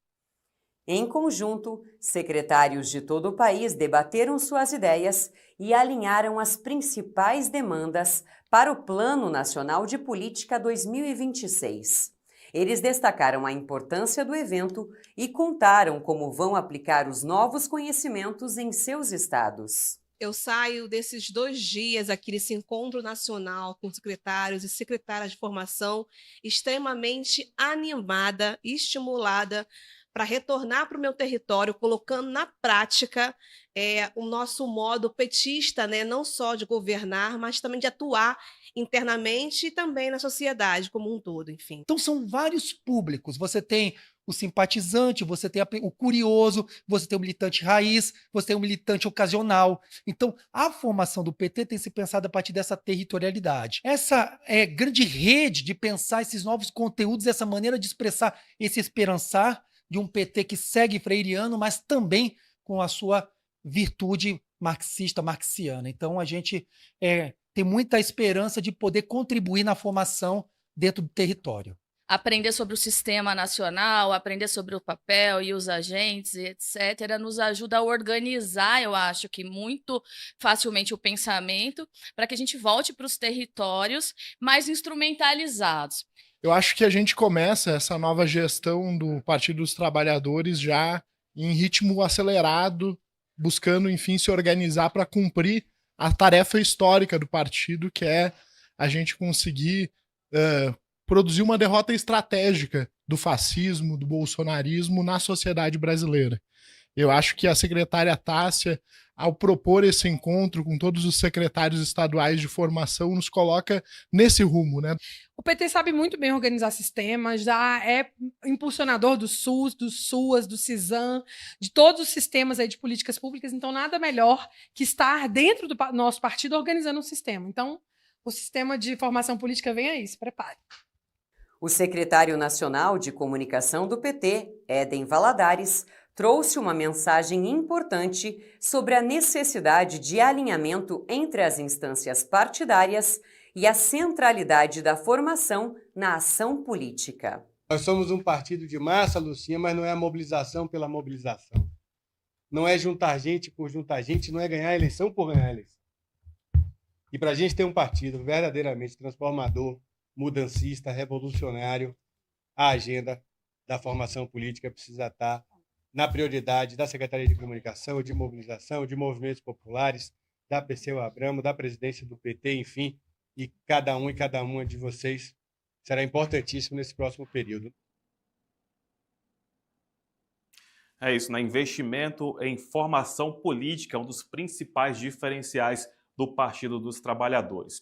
Em conjunto, secretários de todo o país debateram suas ideias e alinharam as principais demandas para o Plano Nacional de Política 2026. Eles destacaram a importância do evento e contaram como vão aplicar os novos conhecimentos em seus estados. Eu saio desses 2 dias aqui, desse encontro nacional com secretários e secretárias de formação, extremamente animada e estimulada para retornar para o meu território, colocando na prática o nosso modo petista, né, não só de governar, mas também de atuar internamente e também na sociedade como um todo, enfim. Então são vários públicos, você tem o simpatizante, você tem o curioso, você tem o militante raiz, você tem o militante ocasional. Então, a formação do PT tem se pensado a partir dessa territorialidade. Essa grande rede de pensar esses novos conteúdos, essa maneira de expressar esse esperançar de um PT que segue freiriano, mas também com a sua virtude marxista, marxiana. Então, a gente tem muita esperança de poder contribuir na formação dentro do território. Aprender sobre o sistema nacional, aprender sobre o papel e os agentes, etc., nos ajuda a organizar, eu acho que muito facilmente o pensamento, para que a gente volte para os territórios mais instrumentalizados. Eu acho que a gente começa essa nova gestão do Partido dos Trabalhadores já em ritmo acelerado, buscando, enfim, se organizar para cumprir a tarefa histórica do partido, que é a gente conseguir produzir uma derrota estratégica do fascismo, do bolsonarismo na sociedade brasileira. Eu acho que a secretária Tássia, ao propor esse encontro com todos os secretários estaduais de formação, nos coloca nesse rumo, né? O PT sabe muito bem organizar sistemas, já é impulsionador do SUS, do SUAS, do CISAM, de todos os sistemas aí de políticas públicas, então nada melhor que estar dentro do nosso partido organizando um sistema. Então, o sistema de formação política vem aí, se prepare. O secretário nacional de comunicação do PT, Éden Valadares, trouxe uma mensagem importante sobre a necessidade de alinhamento entre as instâncias partidárias e a centralidade da formação na ação política. Nós somos um partido de massa, Lucinha, mas não é a mobilização pela mobilização. Não é juntar gente por juntar gente, não é ganhar a eleição por ganhar a eleição. E para a gente ter um partido verdadeiramente transformador, mudancista, revolucionário, a agenda da formação política precisa estar na prioridade da Secretaria de Comunicação, de Mobilização, de Movimentos Populares, da PCU Abramo, da presidência do PT, enfim, e cada um e cada uma de vocês será importantíssimo nesse próximo período. É isso, né? Investimento em formação política é um dos principais diferenciais do Partido dos Trabalhadores.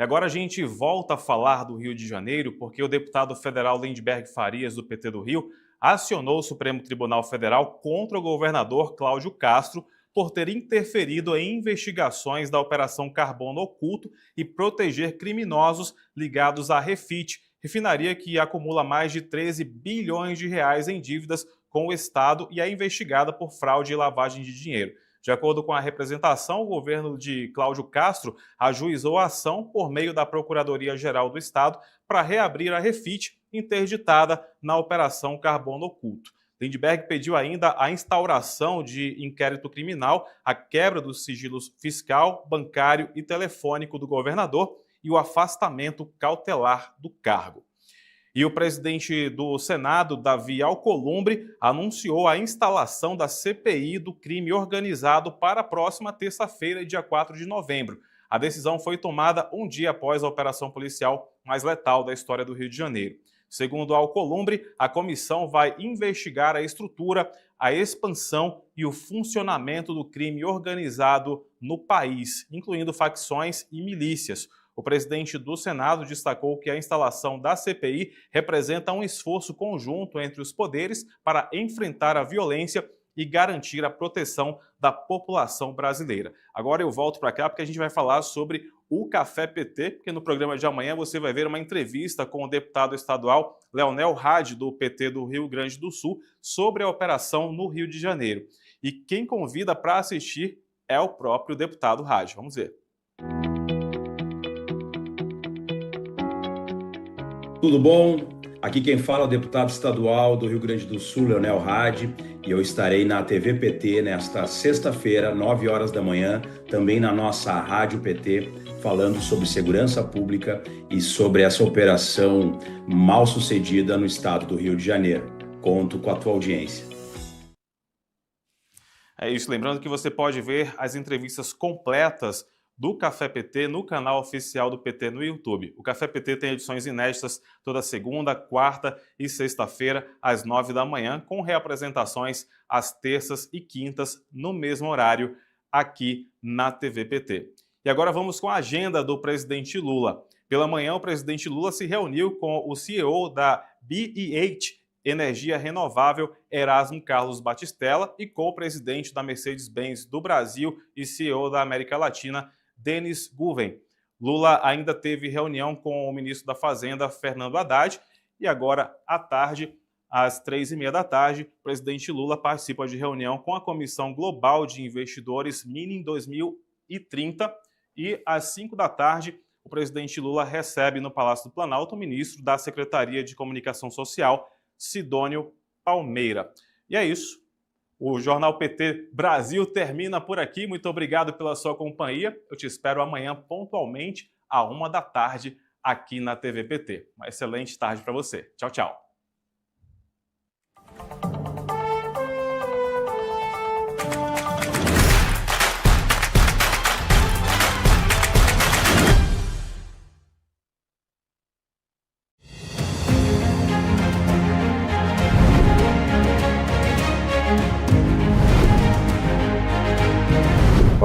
E agora a gente volta a falar do Rio de Janeiro, porque o deputado federal Lindbergh Farias, do PT do Rio, acionou o Supremo Tribunal Federal contra o governador Cláudio Castro por ter interferido em investigações da Operação Carbono Oculto e proteger criminosos ligados à Refit, refinaria que acumula mais de 13 bilhões de reais em dívidas com o Estado e é investigada por fraude e lavagem de dinheiro. De acordo com a representação, o governo de Cláudio Castro ajuizou a ação por meio da Procuradoria-Geral do Estado para reabrir a Refit, interditada na Operação Carbono Oculto. Lindbergh pediu ainda a instauração de inquérito criminal, a quebra dos sigilos fiscal, bancário e telefônico do governador e o afastamento cautelar do cargo. E o presidente do Senado, Davi Alcolumbre, anunciou a instalação da CPI do crime organizado para a próxima terça-feira, dia 4 de novembro. A decisão foi tomada um dia após a operação policial mais letal da história do Rio de Janeiro. Segundo Alcolumbre, a comissão vai investigar a estrutura, a expansão e o funcionamento do crime organizado no país, incluindo facções e milícias. O presidente do Senado destacou que a instalação da CPI representa um esforço conjunto entre os poderes para enfrentar a violência e garantir a proteção da população brasileira. Agora eu volto para cá porque a gente vai falar sobre o Café PT, porque no programa de amanhã você vai ver uma entrevista com o deputado estadual Leonel Hadi, do PT do Rio Grande do Sul, sobre a operação no Rio de Janeiro. E quem convida para assistir é o próprio deputado Hadi. Vamos ver. Tudo bom? Aqui quem fala é o deputado estadual do Rio Grande do Sul, Leonel Hadi, e eu estarei na TV PT nesta sexta-feira, 9 horas da manhã, também na nossa Rádio PT, falando sobre segurança pública e sobre essa operação mal sucedida no estado do Rio de Janeiro. Conto com a tua audiência. É isso, lembrando que você pode ver as entrevistas completas do Café PT no canal oficial do PT no YouTube. O Café PT tem edições inéditas toda segunda, quarta e sexta-feira, às 9 da manhã, com reapresentações às terças e quintas, no mesmo horário, aqui na TV PT. E agora vamos com a agenda do presidente Lula. Pela manhã, o presidente Lula se reuniu com o CEO da BEH Energia Renovável, Erasmo Carlos Batistella, e com o presidente da Mercedes-Benz do Brasil e CEO da América Latina, Denis Guven. Lula ainda teve reunião com o ministro da Fazenda, Fernando Haddad, e agora, à tarde, às 3h30 da tarde, o presidente Lula participa de reunião com a Comissão Global de Investidores Mining 2030 e, às 5 da tarde, o presidente Lula recebe no Palácio do Planalto o ministro da Secretaria de Comunicação Social, Sidônio Palmeira. E é isso. O Jornal PT Brasil termina por aqui. Muito obrigado pela sua companhia. Eu te espero amanhã pontualmente, à 1 da tarde, aqui na TV PT. Uma excelente tarde para você. Tchau, tchau.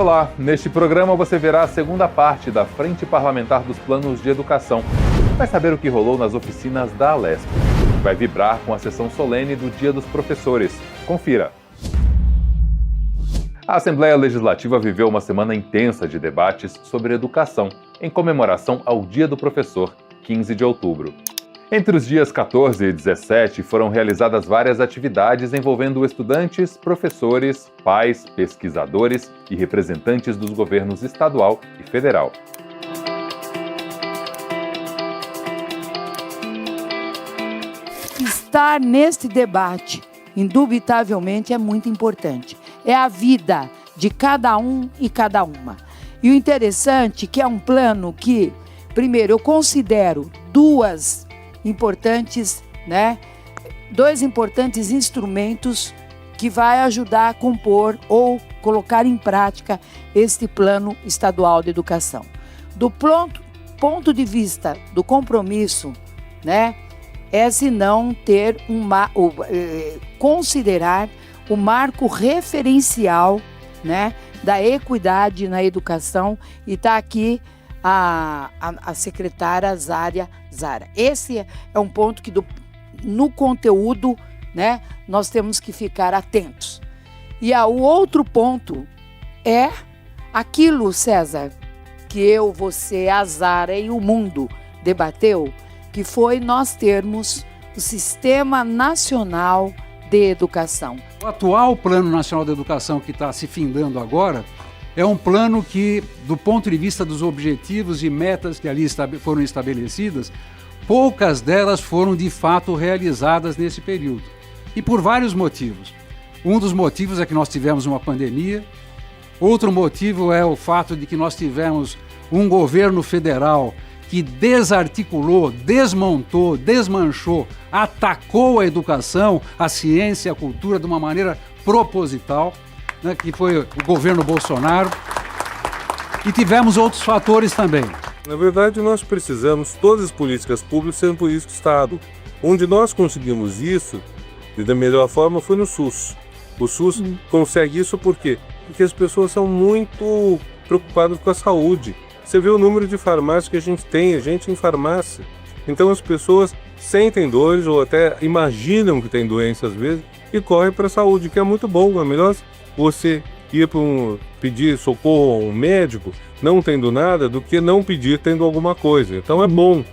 Olá, neste programa você verá a segunda parte da Frente Parlamentar dos Planos de Educação. Vai saber o que rolou nas oficinas da Alesp. Vai vibrar com a sessão solene do Dia dos Professores. Confira. A Assembleia Legislativa viveu uma semana intensa de debates sobre educação, em comemoração ao Dia do Professor, 15 de outubro. Entre os dias 14 e 17 foram realizadas várias atividades envolvendo estudantes, professores, pais, pesquisadores e representantes dos governos estadual e federal. Estar neste debate, indubitavelmente, é muito importante. É a vida de cada um e cada uma. E o interessante é que é um plano que, primeiro, eu considero dois importantes instrumentos que vai ajudar a compor ou colocar em prática este plano estadual de educação. Do ponto de vista do compromisso, é se não ter considerar o marco referencial, da equidade na educação, e está aqui a secretária Zara. Esse é um ponto que no conteúdo, nós temos que ficar atentos. E o outro ponto é aquilo, César, que eu, você, a Zara e o mundo debateu, que foi nós termos o Sistema Nacional de Educação. O atual Plano Nacional de Educação, que está se findando agora, é um plano que, do ponto de vista dos objetivos e metas que ali foram estabelecidas, poucas delas foram de fato realizadas nesse período. E por vários motivos. Um dos motivos é que nós tivemos uma pandemia. Outro motivo é o fato de que nós tivemos um governo federal que desarticulou, desmontou, desmanchou, atacou a educação, a ciência, a cultura de uma maneira proposital, que foi o governo Bolsonaro. E tivemos outros fatores também. Na verdade, nós precisamos, todas as políticas públicas sendo políticas do Estado. Onde nós conseguimos isso, e da melhor forma, foi no SUS. O SUS consegue isso por quê? Porque as pessoas são muito preocupadas com a saúde. Você vê o número de farmácias que a gente tem, a gente em farmácia. Então as pessoas sentem dores ou até imaginam que tem doença às vezes e correm para a saúde, que é muito bom. É melhor você ir para pedir socorro a um médico não tendo nada do que não pedir tendo alguma coisa. Então é bom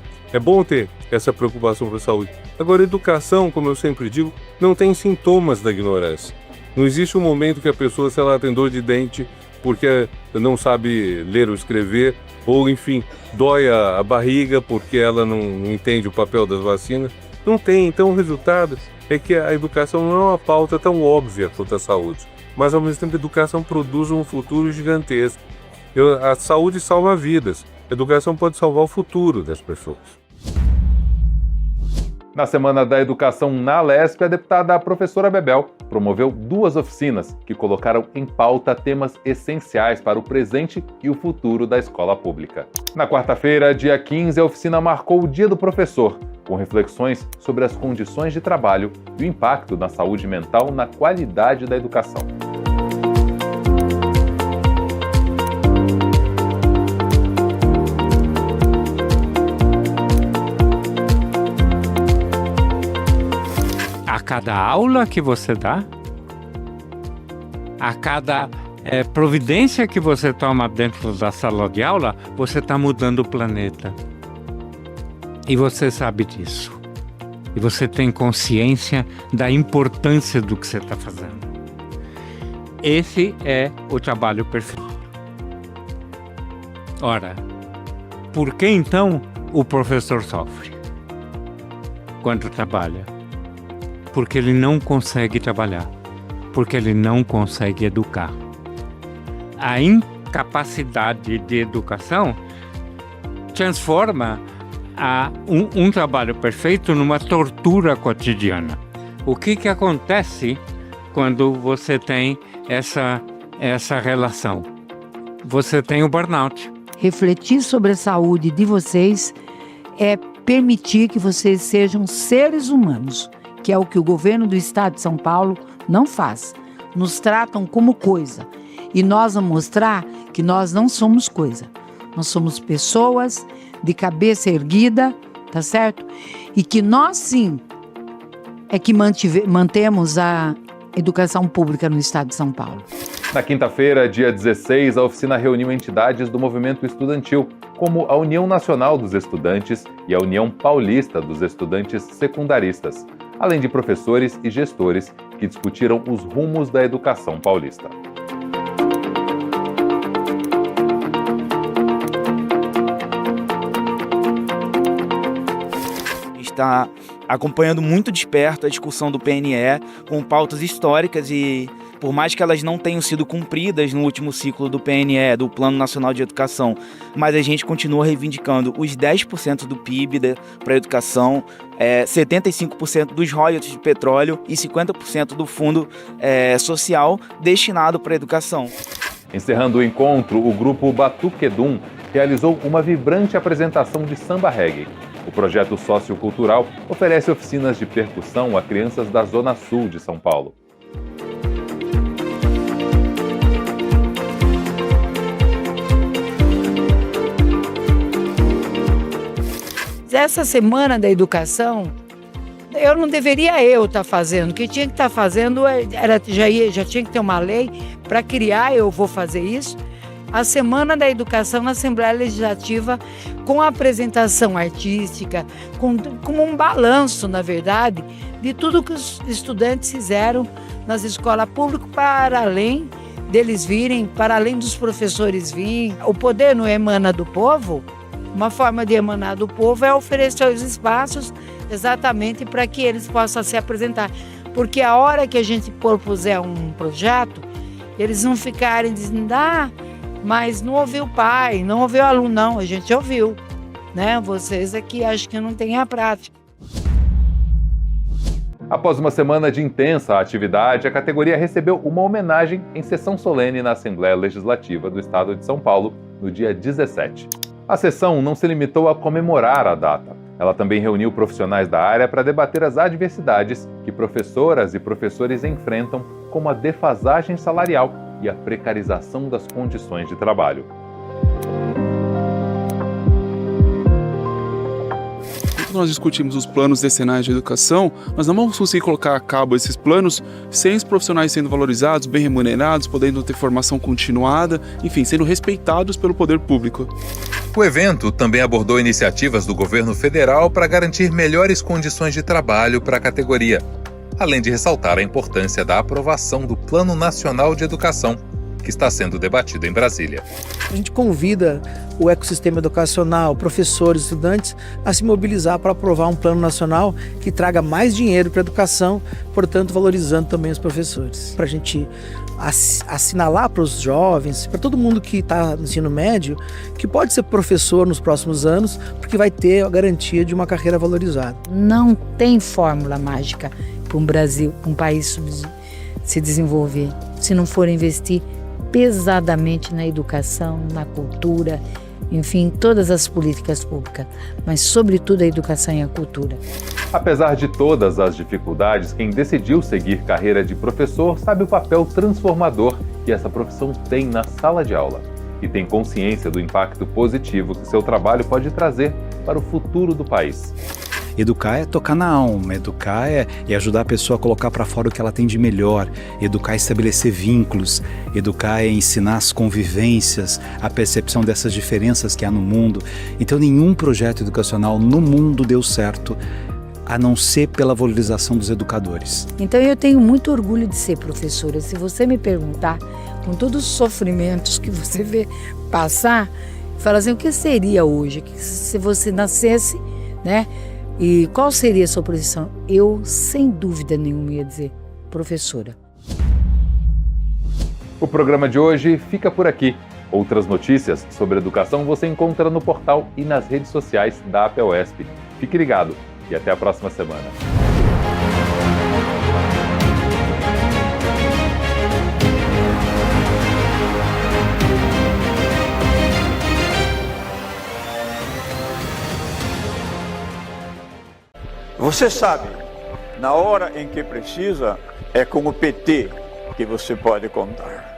ter essa preocupação com a saúde. Agora, educação, como eu sempre digo, não tem sintomas da ignorância. Não existe um momento que a pessoa, se ela tem dor de dente porque não sabe ler ou escrever, ou enfim, dói a barriga porque ela não entende o papel das vacinas. Não tem. Então o resultado é que a educação não é uma pauta tão óbvia quanto a saúde. Mas ao mesmo tempo a educação produz um futuro gigantesco. A saúde salva vidas. A educação pode salvar o futuro das pessoas. Na Semana da Educação na Alesp, a deputada professora Bebel promoveu 2 oficinas que colocaram em pauta temas essenciais para o presente e o futuro da escola pública. Na quarta-feira, dia 15, a oficina marcou o Dia do Professor, com reflexões sobre as condições de trabalho e o impacto na saúde mental na qualidade da educação. A cada aula que você dá, a cada providência que você toma dentro da sala de aula, você está mudando o planeta. E você sabe disso. E você tem consciência da importância do que você está fazendo. Esse é o trabalho perfeito. Ora, por que então o professor sofre quando trabalha? Porque ele não consegue trabalhar, porque ele não consegue educar. A incapacidade de educação transforma um trabalho perfeito numa tortura cotidiana. O que acontece quando você tem essa relação? Você tem o burnout. Refletir sobre a saúde de vocês é permitir que vocês sejam seres humanos, que é o que o governo do estado de São Paulo não faz. Nos tratam como coisa. E nós vamos mostrar que nós não somos coisa. Nós somos pessoas de cabeça erguida, tá certo? E que nós sim é que mantemos a educação pública no estado de São Paulo. Na quinta-feira, dia 16, a oficina reuniu entidades do movimento estudantil, como a União Nacional dos Estudantes e a União Paulista dos Estudantes Secundaristas, além de professores e gestores que discutiram os rumos da educação paulista. Está acompanhando muito de perto a discussão do PNE com pautas históricas e, por mais que elas não tenham sido cumpridas no último ciclo do PNE, do Plano Nacional de Educação, mas a gente continua reivindicando os 10% do PIB para a educação, 75% dos royalties de petróleo e 50% do fundo social destinado para a educação. Encerrando o encontro, o grupo Batuquedum realizou uma vibrante apresentação de samba reggae. O projeto sociocultural oferece oficinas de percussão a crianças da Zona Sul de São Paulo. Essa semana da educação, eu não deveria estar fazendo. O que tinha que estar fazendo já tinha que ter uma lei para criar, eu vou fazer isso. A Semana da Educação na Assembleia Legislativa, com a apresentação artística, com um balanço, na verdade, de tudo que os estudantes fizeram nas escolas públicas, para além deles virem, para além dos professores virem. O poder não emana do povo. Uma forma de emanar do povo é oferecer os espaços exatamente para que eles possam se apresentar. Porque a hora que a gente propuser um projeto, eles não ficarem dizendo, mas não ouviu o pai, não ouviu o aluno, não, a gente ouviu, né? Vocês aqui acho que não têm a prática. Após uma semana de intensa atividade, a categoria recebeu uma homenagem em sessão solene na Assembleia Legislativa do Estado de São Paulo, no dia 17. A sessão não se limitou a comemorar a data. Ela também reuniu profissionais da área para debater as adversidades que professoras e professores enfrentam, como a defasagem salarial e a precarização das condições de trabalho. Quando nós discutimos os planos decenais de educação, nós não vamos conseguir colocar a cabo esses planos sem os profissionais sendo valorizados, bem remunerados, podendo ter formação continuada, enfim, sendo respeitados pelo poder público. O evento também abordou iniciativas do governo federal para garantir melhores condições de trabalho para a categoria, além de ressaltar a importância da aprovação do Plano Nacional de Educação, que está sendo debatido em Brasília. A gente convida o ecossistema educacional, professores, estudantes, a se mobilizar para aprovar um plano nacional que traga mais dinheiro para a educação, portanto valorizando também os professores. Para a gente assinalar para os jovens, para todo mundo que está no ensino médio, que pode ser professor nos próximos anos, porque vai ter a garantia de uma carreira valorizada. Não tem fórmula mágica para um Brasil, para um país se desenvolver, se não for investir pesadamente na educação, na cultura, enfim, todas as políticas públicas, mas sobretudo a educação e a cultura. Apesar de todas as dificuldades, quem decidiu seguir carreira de professor sabe o papel transformador que essa profissão tem na sala de aula e tem consciência do impacto positivo que seu trabalho pode trazer para o futuro do país. Educar é tocar na alma, educar é ajudar a pessoa a colocar para fora o que ela tem de melhor, educar é estabelecer vínculos, educar é ensinar as convivências, a percepção dessas diferenças que há no mundo. Então nenhum projeto educacional no mundo deu certo, a não ser pela valorização dos educadores. Então eu tenho muito orgulho de ser professora. Se você me perguntar, com todos os sofrimentos que você vê passar, fala assim, o que seria hoje? Se você nascesse, né? E qual seria a sua profissão? Eu, sem dúvida nenhuma, ia dizer professora. O programa de hoje fica por aqui. Outras notícias sobre educação você encontra no portal e nas redes sociais da APUESP. Fique ligado e até a próxima semana. Você sabe, na hora em que precisa, é com o PT que você pode contar.